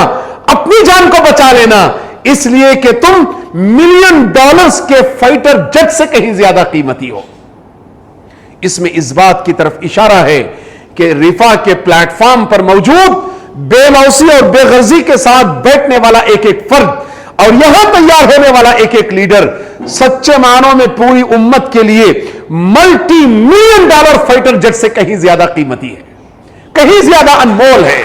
अपनी जान को बचा लेना, इसलिए कि तुम $मिलियन के फाइटर जेट से कहीं ज्यादा कीमती हो। इसमें इस बात की तरफ इशारा है कि रिफा के प्लेटफॉर्म पर मौजूद बेलौसी और बेगर्जी के साथ बैठने वाला एक एक फर्द और यहां तैयार होने वाला एक एक लीडर सच्चे मानों में पूरी उम्मत के लिए $multi-million फाइटर जेट से कहीं ज्यादा कीमती है, कहीं ज्यादा अनमोल है।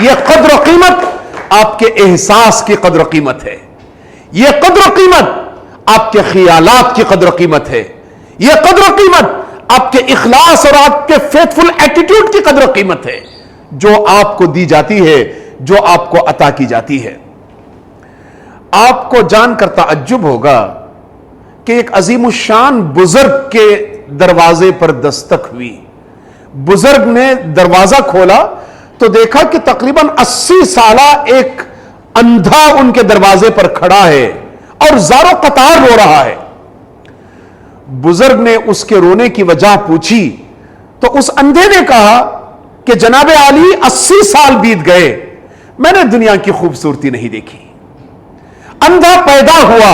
यह कद्र कीमत आपके एहसास की कद्र कीमत है, यह कद्र कीमत आपके ख्यालात की कद्र कीमत है, यह कद्र कीमत आपके इखलास और आपके फेथफुल एटीट्यूड की कद्र कीमत है जो आपको दी जाती है, जो आपको अता की जाती है। आपको जानकर ताज्जुब होगा कि एक अजीमुशान बुजुर्ग के दरवाजे पर दस्तक हुई। बुजुर्ग ने दरवाजा खोला तो देखा कि तकरीबन 80 साला एक अंधा उनके दरवाजे पर खड़ा है और ज़ारो कतार रो रहा है। बुजुर्ग ने उसके रोने की वजह पूछी तो उस अंधे ने कहा कि जनाब आली 80 साल बीत गए, मैंने दुनिया की खूबसूरती नहीं देखी। अंधा पैदा हुआ,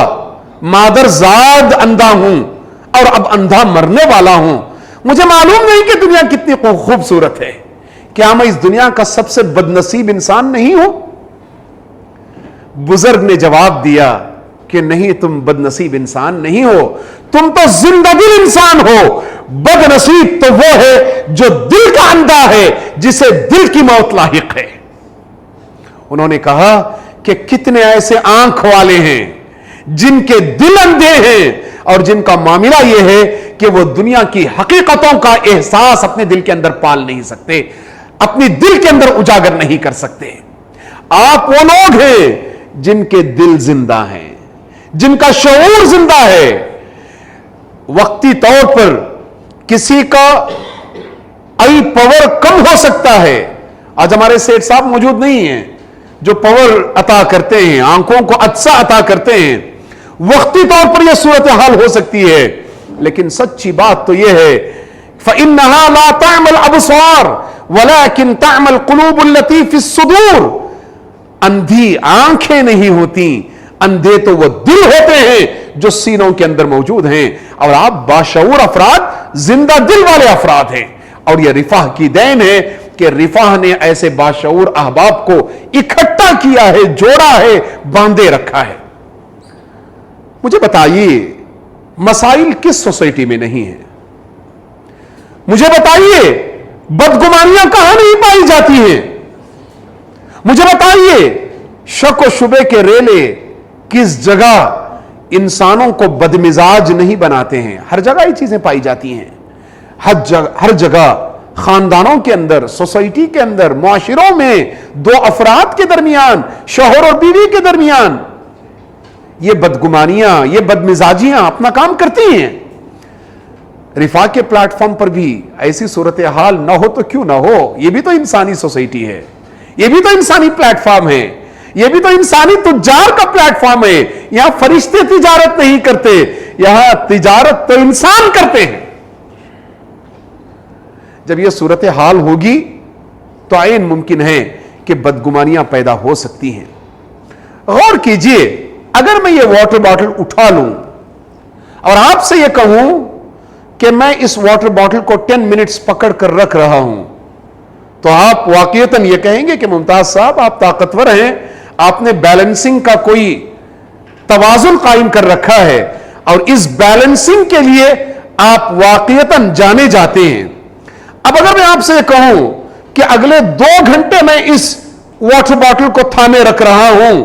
मादरजाद अंधा हूं और अब अंधा मरने वाला हूं। मुझे मालूम नहीं कि दुनिया कितनी खूबसूरत है। क्या मैं इस दुनिया का सबसे बदनसीब इंसान नहीं हूं? बुजुर्ग ने जवाब दिया कि नहीं, तुम बदनसीब इंसान नहीं हो, तुम तो जिंदादिल इंसान हो। बदनसीब तो वो है जो दिल का अंधा है, जिसे दिल की मौत लाहिक है। उन्होंने कहा कि कितने ऐसे आंख वाले हैं जिनके दिल अंधे हैं और जिनका मामला यह है कि वो दुनिया की हकीकतों का एहसास अपने दिल के अंदर पाल नहीं सकते, अपनी दिल के अंदर उजागर नहीं कर सकते। आप वो लोग हैं जिनके दिल जिंदा हैं, जिनका शऊर जिंदा है। वक्ती तौर पर किसी का आई पावर कम हो सकता है। आज हमारे सेठ साहब मौजूद नहीं हैं जो पावर अता करते हैं, आंखों को अच्छा अता करते हैं। वक्ती तौर पर यह सूरत हाल हो सकती है, लेकिन सच्ची बात तो यह है फ़इन्नहा ला तामल अबसार वलाकिन तामल कुलूबुल लती फिस सुदूर। अंधी आंखें नहीं होती, अंधे तो वो दिल होते हैं जो सीनों के अंदर मौजूद हैं। और आप बाशऊर अफराद, जिंदा दिल वाले अफराद हैं। और यह रिफाह की देन है कि रिफाह ने ऐसे बाशऊर अहबाब को इकट्ठा किया है, जोड़ा है, बांधे रखा है। मुझे बताइए मसाइल किस सोसाइटी में नहीं है? मुझे बताइए बदगुमानियां कहां नहीं पाई जाती हैं? मुझे बताइए शक व शुबे के रेले किस जगह इंसानों को बदमिजाज नहीं बनाते हैं? हर जगह ये चीजें पाई जाती हैं। हर जगह खानदानों के अंदर, सोसाइटी के अंदर, मुआशिरों में, दो अफराद के दरमियान, शौहर और बीवी के दरमियान ये बदगुमानियां, ये बदमिजाजियां अपना काम करती हैं। रिफा के प्लेटफॉर्म पर भी ऐसी सूरत हाल ना हो तो क्यों ना हो? ये भी तो इंसानी सोसाइटी है, ये भी तो इंसानी प्लेटफॉर्म है, ये भी तो इंसानी तुजार का प्लेटफॉर्म है। यहां फरिश्ते तिजारत नहीं करते, यहां तिजारत तो इंसान करते हैं। जब यह सूरत हाल होगी तो आयन मुमकिन है कि बदगुमानियां पैदा हो सकती हैं। गौर कीजिए, अगर मैं ये वाटर बॉटल उठा लूं और आपसे यह कहूं कि मैं इस वाटर बॉटल को 10 मिनट्स पकड़ कर रख रहा हूं, तो आप वाकईतन यह कहेंगे कि मुमताज साहब आप ताकतवर हैं, आपने बैलेंसिंग का कोई तवाजुन कायम कर रखा है और इस बैलेंसिंग के लिए आप वाकईतन जाने जाते हैं। अब अगर मैं आपसे कहूं कि अगले 2 घंटे मैं इस वाटर बॉटल को थामे रख रहा हूं,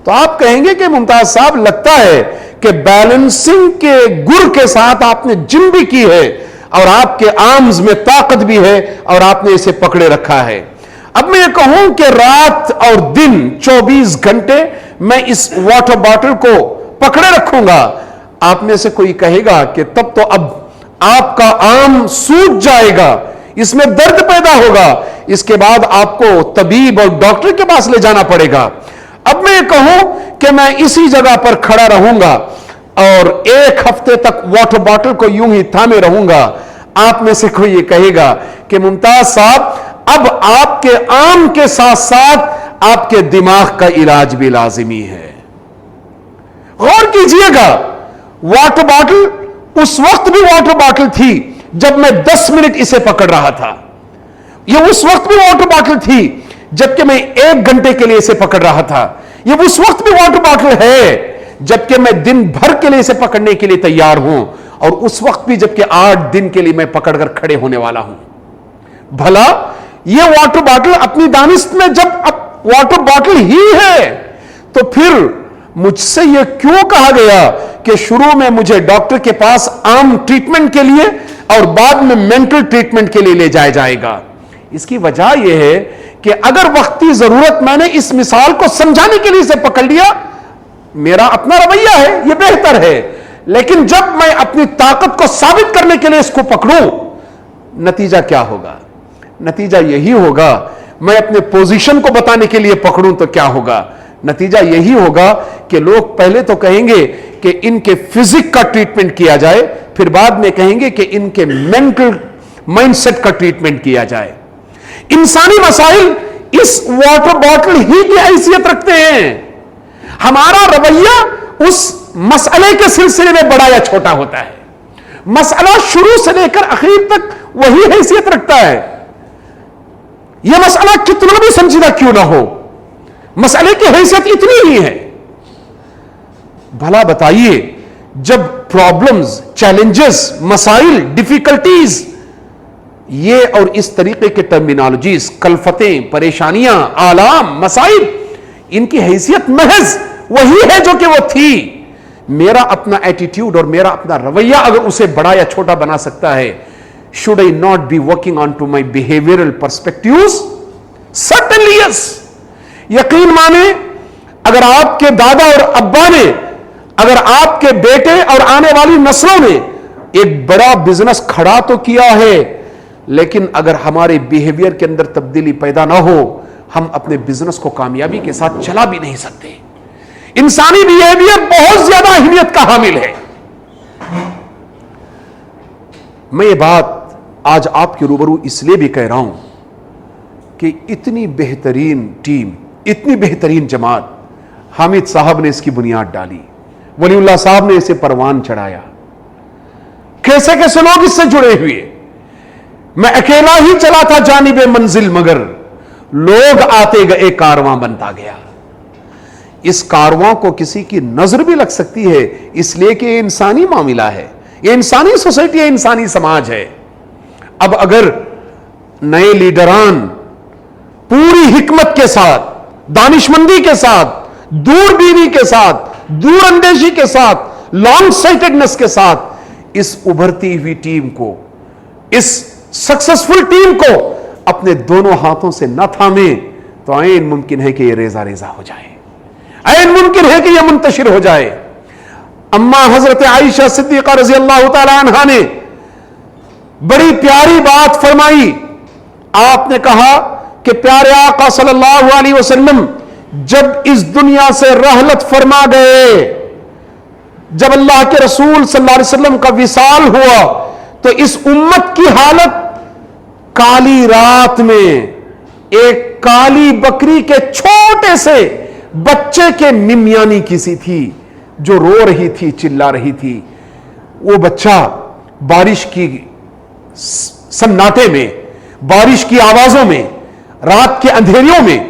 तो आप कहेंगे कि मुमताज साहब लगता है कि बैलेंसिंग के गुर के साथ आपने जिम भी की है और आपके आर्म्स में ताकत भी है और आपने इसे पकड़े रखा है। अब मैं ये कहूं कि रात और दिन 24 घंटे मैं इस वाटर बॉटल को पकड़े रखूंगा, आप में से कोई कहेगा कि तब तो अब आपका आर्म सूज जाएगा, इसमें दर्द पैदा होगा, इसके बाद आपको तबीब और डॉक्टर के पास ले जाना पड़ेगा। अब मैं कहूं कि मैं इसी जगह पर खड़ा रहूंगा और 1 हफ्ते तक वाटर बॉटल को यूं ही थामे रहूंगा, आप में से कोई ये कहेगा कि मुमताज साहब अब आपके आम के साथ साथ आपके दिमाग का इलाज भी लाजिमी है। गौर कीजिएगा, वाटर बॉटल उस वक्त भी वाटर बॉटल थी जब मैं 10 मिनट इसे पकड़ रहा था। यह उस वक्त भी वाटर बॉटल थी जबकि मैं 1 घंटे के लिए इसे पकड़ रहा था। यह उस वक्त भी वाटर बॉटल है जबकि मैं दिन भर के लिए इसे पकड़ने के लिए तैयार हूं, और उस वक्त भी जबकि 8 दिन के लिए मैं पकड़कर खड़े होने वाला हूं। भला यह वाटर बॉटल अपनी दानिश में जब अब वाटर बॉटल ही है, तो फिर मुझसे यह क्यों कहा गया कि शुरू में मुझे डॉक्टर के पास आम ट्रीटमेंट के लिए और बाद में मेंटल ट्रीटमेंट के लिए ले जाया जाएगा? इसकी वजह यह है कि अगर वक्ती जरूरत मैंने इस मिसाल को समझाने के लिए इसे पकड़ लिया, मेरा अपना रवैया है, यह बेहतर है, लेकिन जब मैं अपनी ताकत को साबित करने के लिए इसको पकड़ूं, नतीजा क्या होगा? नतीजा यही होगा, मैं अपने पोजीशन को बताने के लिए पकड़ूं तो क्या होगा? नतीजा यही होगा कि लोग पहले तो कहेंगे कि इनके फिजिक का ट्रीटमेंट किया जाए, फिर बाद में कहेंगे कि इनके मेंटल माइंडसेट का ट्रीटमेंट किया जाए। इंसानी मसाइल इस वाटर बॉटल ही की हैसियत रखते हैं। हमारा रवैया उस मसले के सिलसिले में बड़ा या छोटा होता है। मसला शुरू से लेकर आखिर तक वही हैसियत रखता है। यह मसला कितना भी संजीदा क्यों ना हो, मसले की हैसियत इतनी ही है। भला बताइए, जब प्रॉब्लम्स, चैलेंजेस, मसाइल, डिफिकल्टीज, ये और इस तरीके के टर्मिनोलॉजीज, कल्फतें, परेशानियां, आलाम, मसाइल, इनकी हैसियत महज वही है जो कि वो थी। मेरा अपना एटीट्यूड और मेरा अपना रवैया अगर उसे बड़ा या छोटा बना सकता है, should I not be working on to my behavioural perspectives? Certainly yes. यकीन माने, अगर आपके दादा और अब्बा ने, अगर आपके बेटे और आने वाली नस्लों ने एक बड़ा बिजनेस खड़ा तो किया है, लेकिन अगर हमारे बिहेवियर के अंदर तब्दीली पैदा ना हो, हम अपने बिजनेस को कामयाबी के साथ चला भी नहीं सकते। इंसानी बिहेवियर बहुत ज्यादा अहमियत का हामिल है। मैं ये बात आज आपके रूबरू इसलिए भी कह रहा हूं कि इतनी बेहतरीन टीम, इतनी बेहतरीन जमात, हामिद साहब ने इसकी बुनियाद डाली, वलीउल्लाह साहब ने इसे परवान चढ़ाया, कैसे कैसे लोग इससे जुड़े हुए। मैं अकेला ही चला था जानिबे मंजिल, मगर लोग आते गए, कारवां बनता गया। इस कारवां को किसी की नजर भी लग सकती है, इसलिए कि ये इंसानी मामला है, ये इंसानी सोसाइटी है, इंसानी समाज है। अब अगर नए लीडरान पूरी हिकमत के साथ, दानिशमंदी के साथ, दूरबीनी के साथ, दूरअंदेशी के साथ, लॉन्ग साइटेडनेस के साथ इस उभरती हुई टीम को, इस सक्सेसफुल टीम को अपने दोनों हाथों से न थामे, तो ऐन मुमकिन है कि यह रेजा रेजा हो जाए, ऐन मुमकिन है कि यह मुंतशिर हो जाए। अम्मा हजरत आयशा सिद्दीका रजी अल्लाह तआला अन्हा ने बड़ी प्यारी बात फरमाई। आपने कहा कि प्यारे आका सल्लल्लाहु अलैहि वसल्लम जब इस दुनिया से रहलत फरमा गए, जब अल्लाह के रसूल सल्लल्लाहु अलैहि वसल्लम का विसाल हुआ, तो इस उम्मत की हालत काली रात में एक काली बकरी के छोटे से बच्चे के मिमियानी किसी थी, जो रो रही थी, चिल्ला रही थी। वो बच्चा बारिश की सन्नाटे में, बारिश की आवाजों में, रात के अंधेरियों में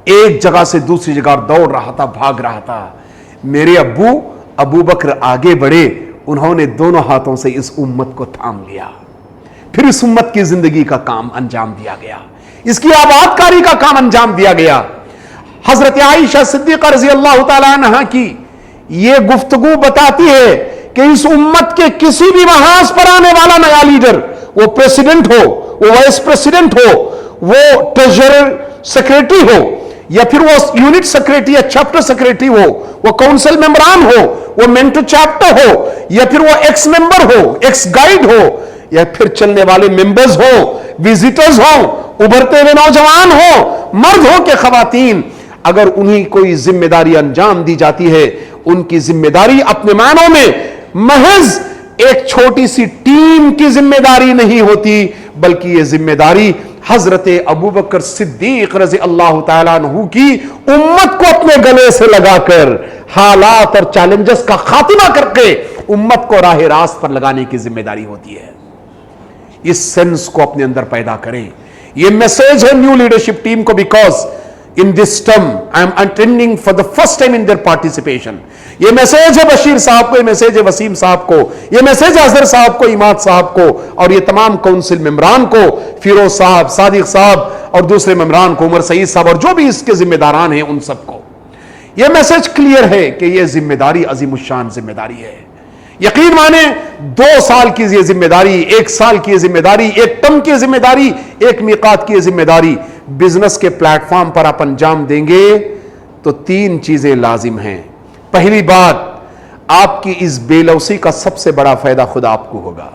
एक जगह से दूसरी जगह दौड़ रहा था, भाग रहा था। मेरे अबू बकर आगे बढ़े, उन्होंने दोनों हाथों से इस उम्मत को थाम लिया, फिर इस उम्मत की जिंदगी का काम अंजाम दिया गया, इसकी आबादकारी का काम अंजाम दिया गया। हजरत आयशा सिद्दीका रजी अल्लाह तआला अन्हा की यह गुफ्तगू बताती है कि इस उम्मत के किसी भी महाज पर आने वाला नया लीडर, वो प्रेसिडेंट हो, वो वाइस प्रेसिडेंट हो, वो ट्रेजरर सेक्रेटरी हो, या फिर वो यूनिट सेक्रेटरी या चैप्टर सेक्रेटरी हो, वो काउंसिल मेंबरान हो, वो मेंटर चैप्टर हो, या फिर वो एक्स मेंबर हो, एक्स गाइड हो, या फिर चलने वाले मेंबर्स हो, विजिटर्स हो, उभरते हुए नौजवान हो, मर्द हो के खवातीन, اگر انہیں کوئی ذمہ داری انجام دی جاتی ہے، ان کی ذمہ داری اپنے معنوں میں محض ایک چھوٹی سی ٹیم کی ذمہ داری نہیں ہوتی، بلکہ یہ ذمہ داری حضرت ابوبکر صدیق رضی اللہ تعالیٰ عنہ کی امت کو اپنے گلے سے لگا کر حالات اور چیلنجز کا خاتمہ کر کے امت کو راہ راست پر لگانے کی ذمہ داری ہوتی ہے. اس سینس کو اپنے اندر پیدا کریں. یہ میسج ہے نیو لیڈرشپ ٹیم کو، because in this term I am attending for the first time in their participation. یہ میسیج ہے بشیر صاحب کو، یہ میسیج ہے وسیم صاحب کو، یہ میسیج ہے اظہر صاحب کو، اماد صاحب کو، اور یہ تمام کونسل ممبران کو، فیروز صاحب، صادق صاحب اور دوسرے ممبران کو، عمر سعید صاحب اور جو بھی اس کے ذمہ داران ہیں ان سب کو. یہ میسیج کلیئر ہے کہ یہ ذمہ داری عظیم الشان ذمہ داری ہے. یقین مانیں 2 سال کی یہ ذمہ داری، 1 سال کی یہ ذمہ داری، 1 ٹرم کی ذمہ داری، 1 میقات کی یہ ذمہ داری بزنس کے پلیٹ فارم پر آپ انجام دیں گے تو 3 چیزیں لازم ہیں. پہلی بات، آپ کی اس بے لوثی کا سب سے بڑا فائدہ خود آپ کو ہوگا.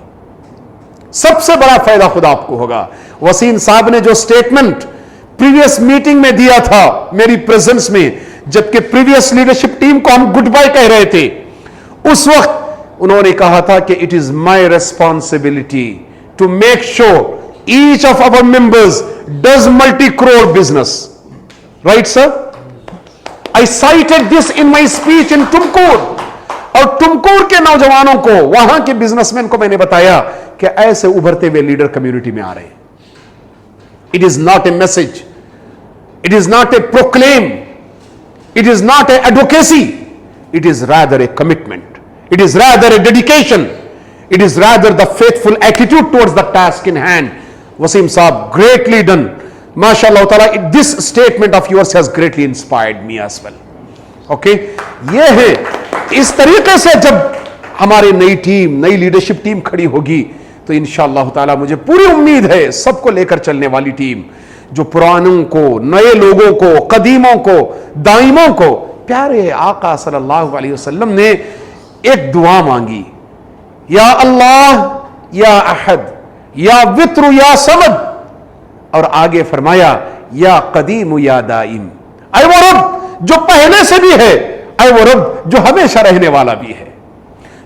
سب سے بڑا فائدہ خود آپ کو ہوگا. وسیم صاحب نے جو سٹیٹمنٹ پریویس میٹنگ میں دیا تھا میری پریزنس میں، جبکہ پریویس لیڈرشپ ٹیم کو ہم گڈ بائی کہہ رہے تھے، اس وقت انہوں نے کہا تھا کہ it is my responsibility to make sure each of our members does multi-crore business. Right, sir? I cited this in my speech in Tumkur. اور ٹمکور کے نوجوانوں کو، وہاں کے بزنس مین کو میں نے بتایا کہ ایسے ابھرتے ہوئے لیڈر کمیونٹی میں آ رہے ہیں. It is not a message. It is not a proclaim. It is not a advocacy. It is rather a commitment. It is rather a dedication. It is rather the faithful attitude towards the task in hand. Wasim Saab, greatly done. MashaAllah ta'ala, this statement of yours has greatly inspired me as well. Okay? یہ ہے اس طریقے سے جب ہماری نئی team, نئی leadership team کھڑی ہوگی تو انشاءاللہ تعالی مجھے پوری امید ہے سب کو لے کر چلنے والی ٹیم، جو پرانوں کو، نئے لوگوں کو، قدیموں کو، دائموں کو، پیارے آقا صلی اللہ علیہ وسلم نے ایک دعا مانگی، یا اللہ یا احد یا وتر یا صمد، اور آگے فرمایا یا قدیم یا دائم. اے وہ رب جو پہلے سے بھی ہے، اے وہ رب جو ہمیشہ رہنے والا بھی ہے.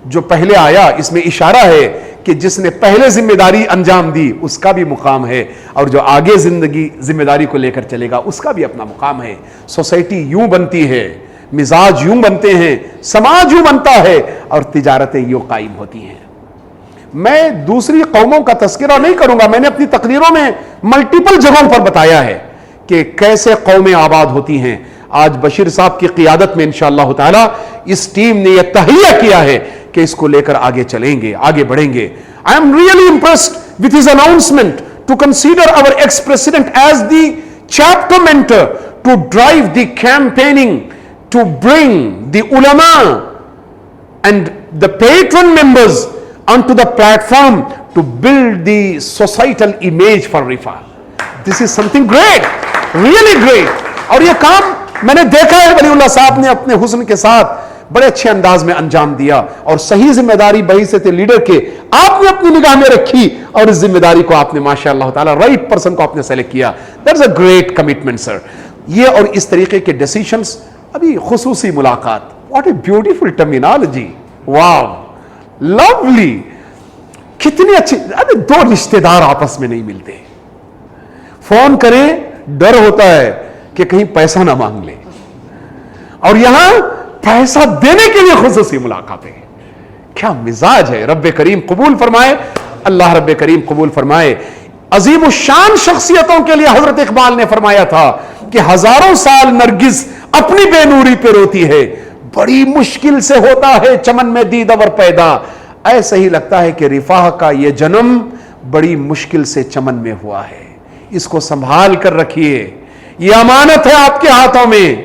جو پہلے آیا اس میں اشارہ ہے کہ جس نے پہلے ذمہ داری انجام دی اس کا بھی مقام ہے، اور جو آگے زندگی ذمہ داری کو لے کر چلے گا اس کا بھی اپنا مقام ہے. سوسائٹی یوں بنتی ہے، مزاج یوں بنتے ہیں، سماج یوں بنتا ہے، اور تجارتیں یوں قائم ہوتی ہیں. میں دوسری قوموں کا تذکرہ نہیں کروں گا، میں نے اپنی تقریروں میں ملٹیپل جگہوں پر بتایا ہے کہ کیسے قومیں آباد ہوتی ہیں. آج بشیر صاحب کی قیادت میں انشاءاللہ تعالی اس ٹیم نے یہ تہیہ کیا ہے کہ اس کو لے کر آگے چلیں گے، آگے بڑھیں گے. I am really impressed with his announcement to consider our ex-president as the chapter mentor to drive the campaigning to bring the ulama and the patron members onto the platform to build the societal image for Rifa. This is something great, really great. اور یہ کام میں نے دیکھا ہے ولی اللہ صاحب نے اپنے حسن کے ساتھ بڑے اچھے انداز میں انجام دیا، اور صحیح ذمہ داری بحیثیت لیڈر کے آپ نے اپنی نگاہ میں رکھی، اور اس ذمہ داری کو آپ نے ماشاءاللہ تعالی رائٹ پرسن کو آپ نے سلیکٹ کیا. That's a great commitment, sir. یہ اور اس طریقے کے ڈیسیشنز. ابھی خصوصی ملاقات، what a beautiful terminology. Wow, lovely. کتنی اچھی. دو رشتہ دار آپس میں نہیں ملتے، فون کریں ڈر ہوتا ہے کہ کہیں پیسہ نہ مانگ لے، اور یہاں پیسہ دینے کے لیے خصوصی ملاقاتیں. کیا مزاج ہے. رب کریم قبول فرمائے، اللہ رب کریم قبول فرمائے. عظیم الشان شخصیتوں کے لیے حضرت اقبال نے فرمایا تھا کہ ہزاروں سال نرگس اپنی بے نوری پہ روتی ہے، بڑی مشکل سے ہوتا ہے چمن میں دیدور پیدا. ایسے ہی لگتا ہے کہ رفاہ کا یہ جنم بڑی مشکل سے چمن میں ہوا ہے. اس کو سنبھال کر رکھیے، یہ امانت ہے آپ کے ہاتھوں میں،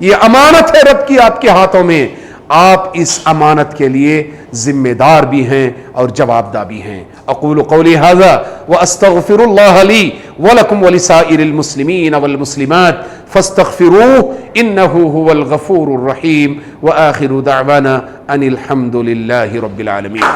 یہ امانت ہے رب کی آپ کے ہاتھوں میں. آپ اس امانت کے لیے ذمہ دار بھی ہیں اور جواب دہ بھی ہیں. اقول قولی ھذا واستغفر اللہ لی ولکم ولسائر المسلمین والمسلمات فاستغفروه انه هو الغفور الرحیم. وآخر دعوانا ان الحمد للہ رب العالمین.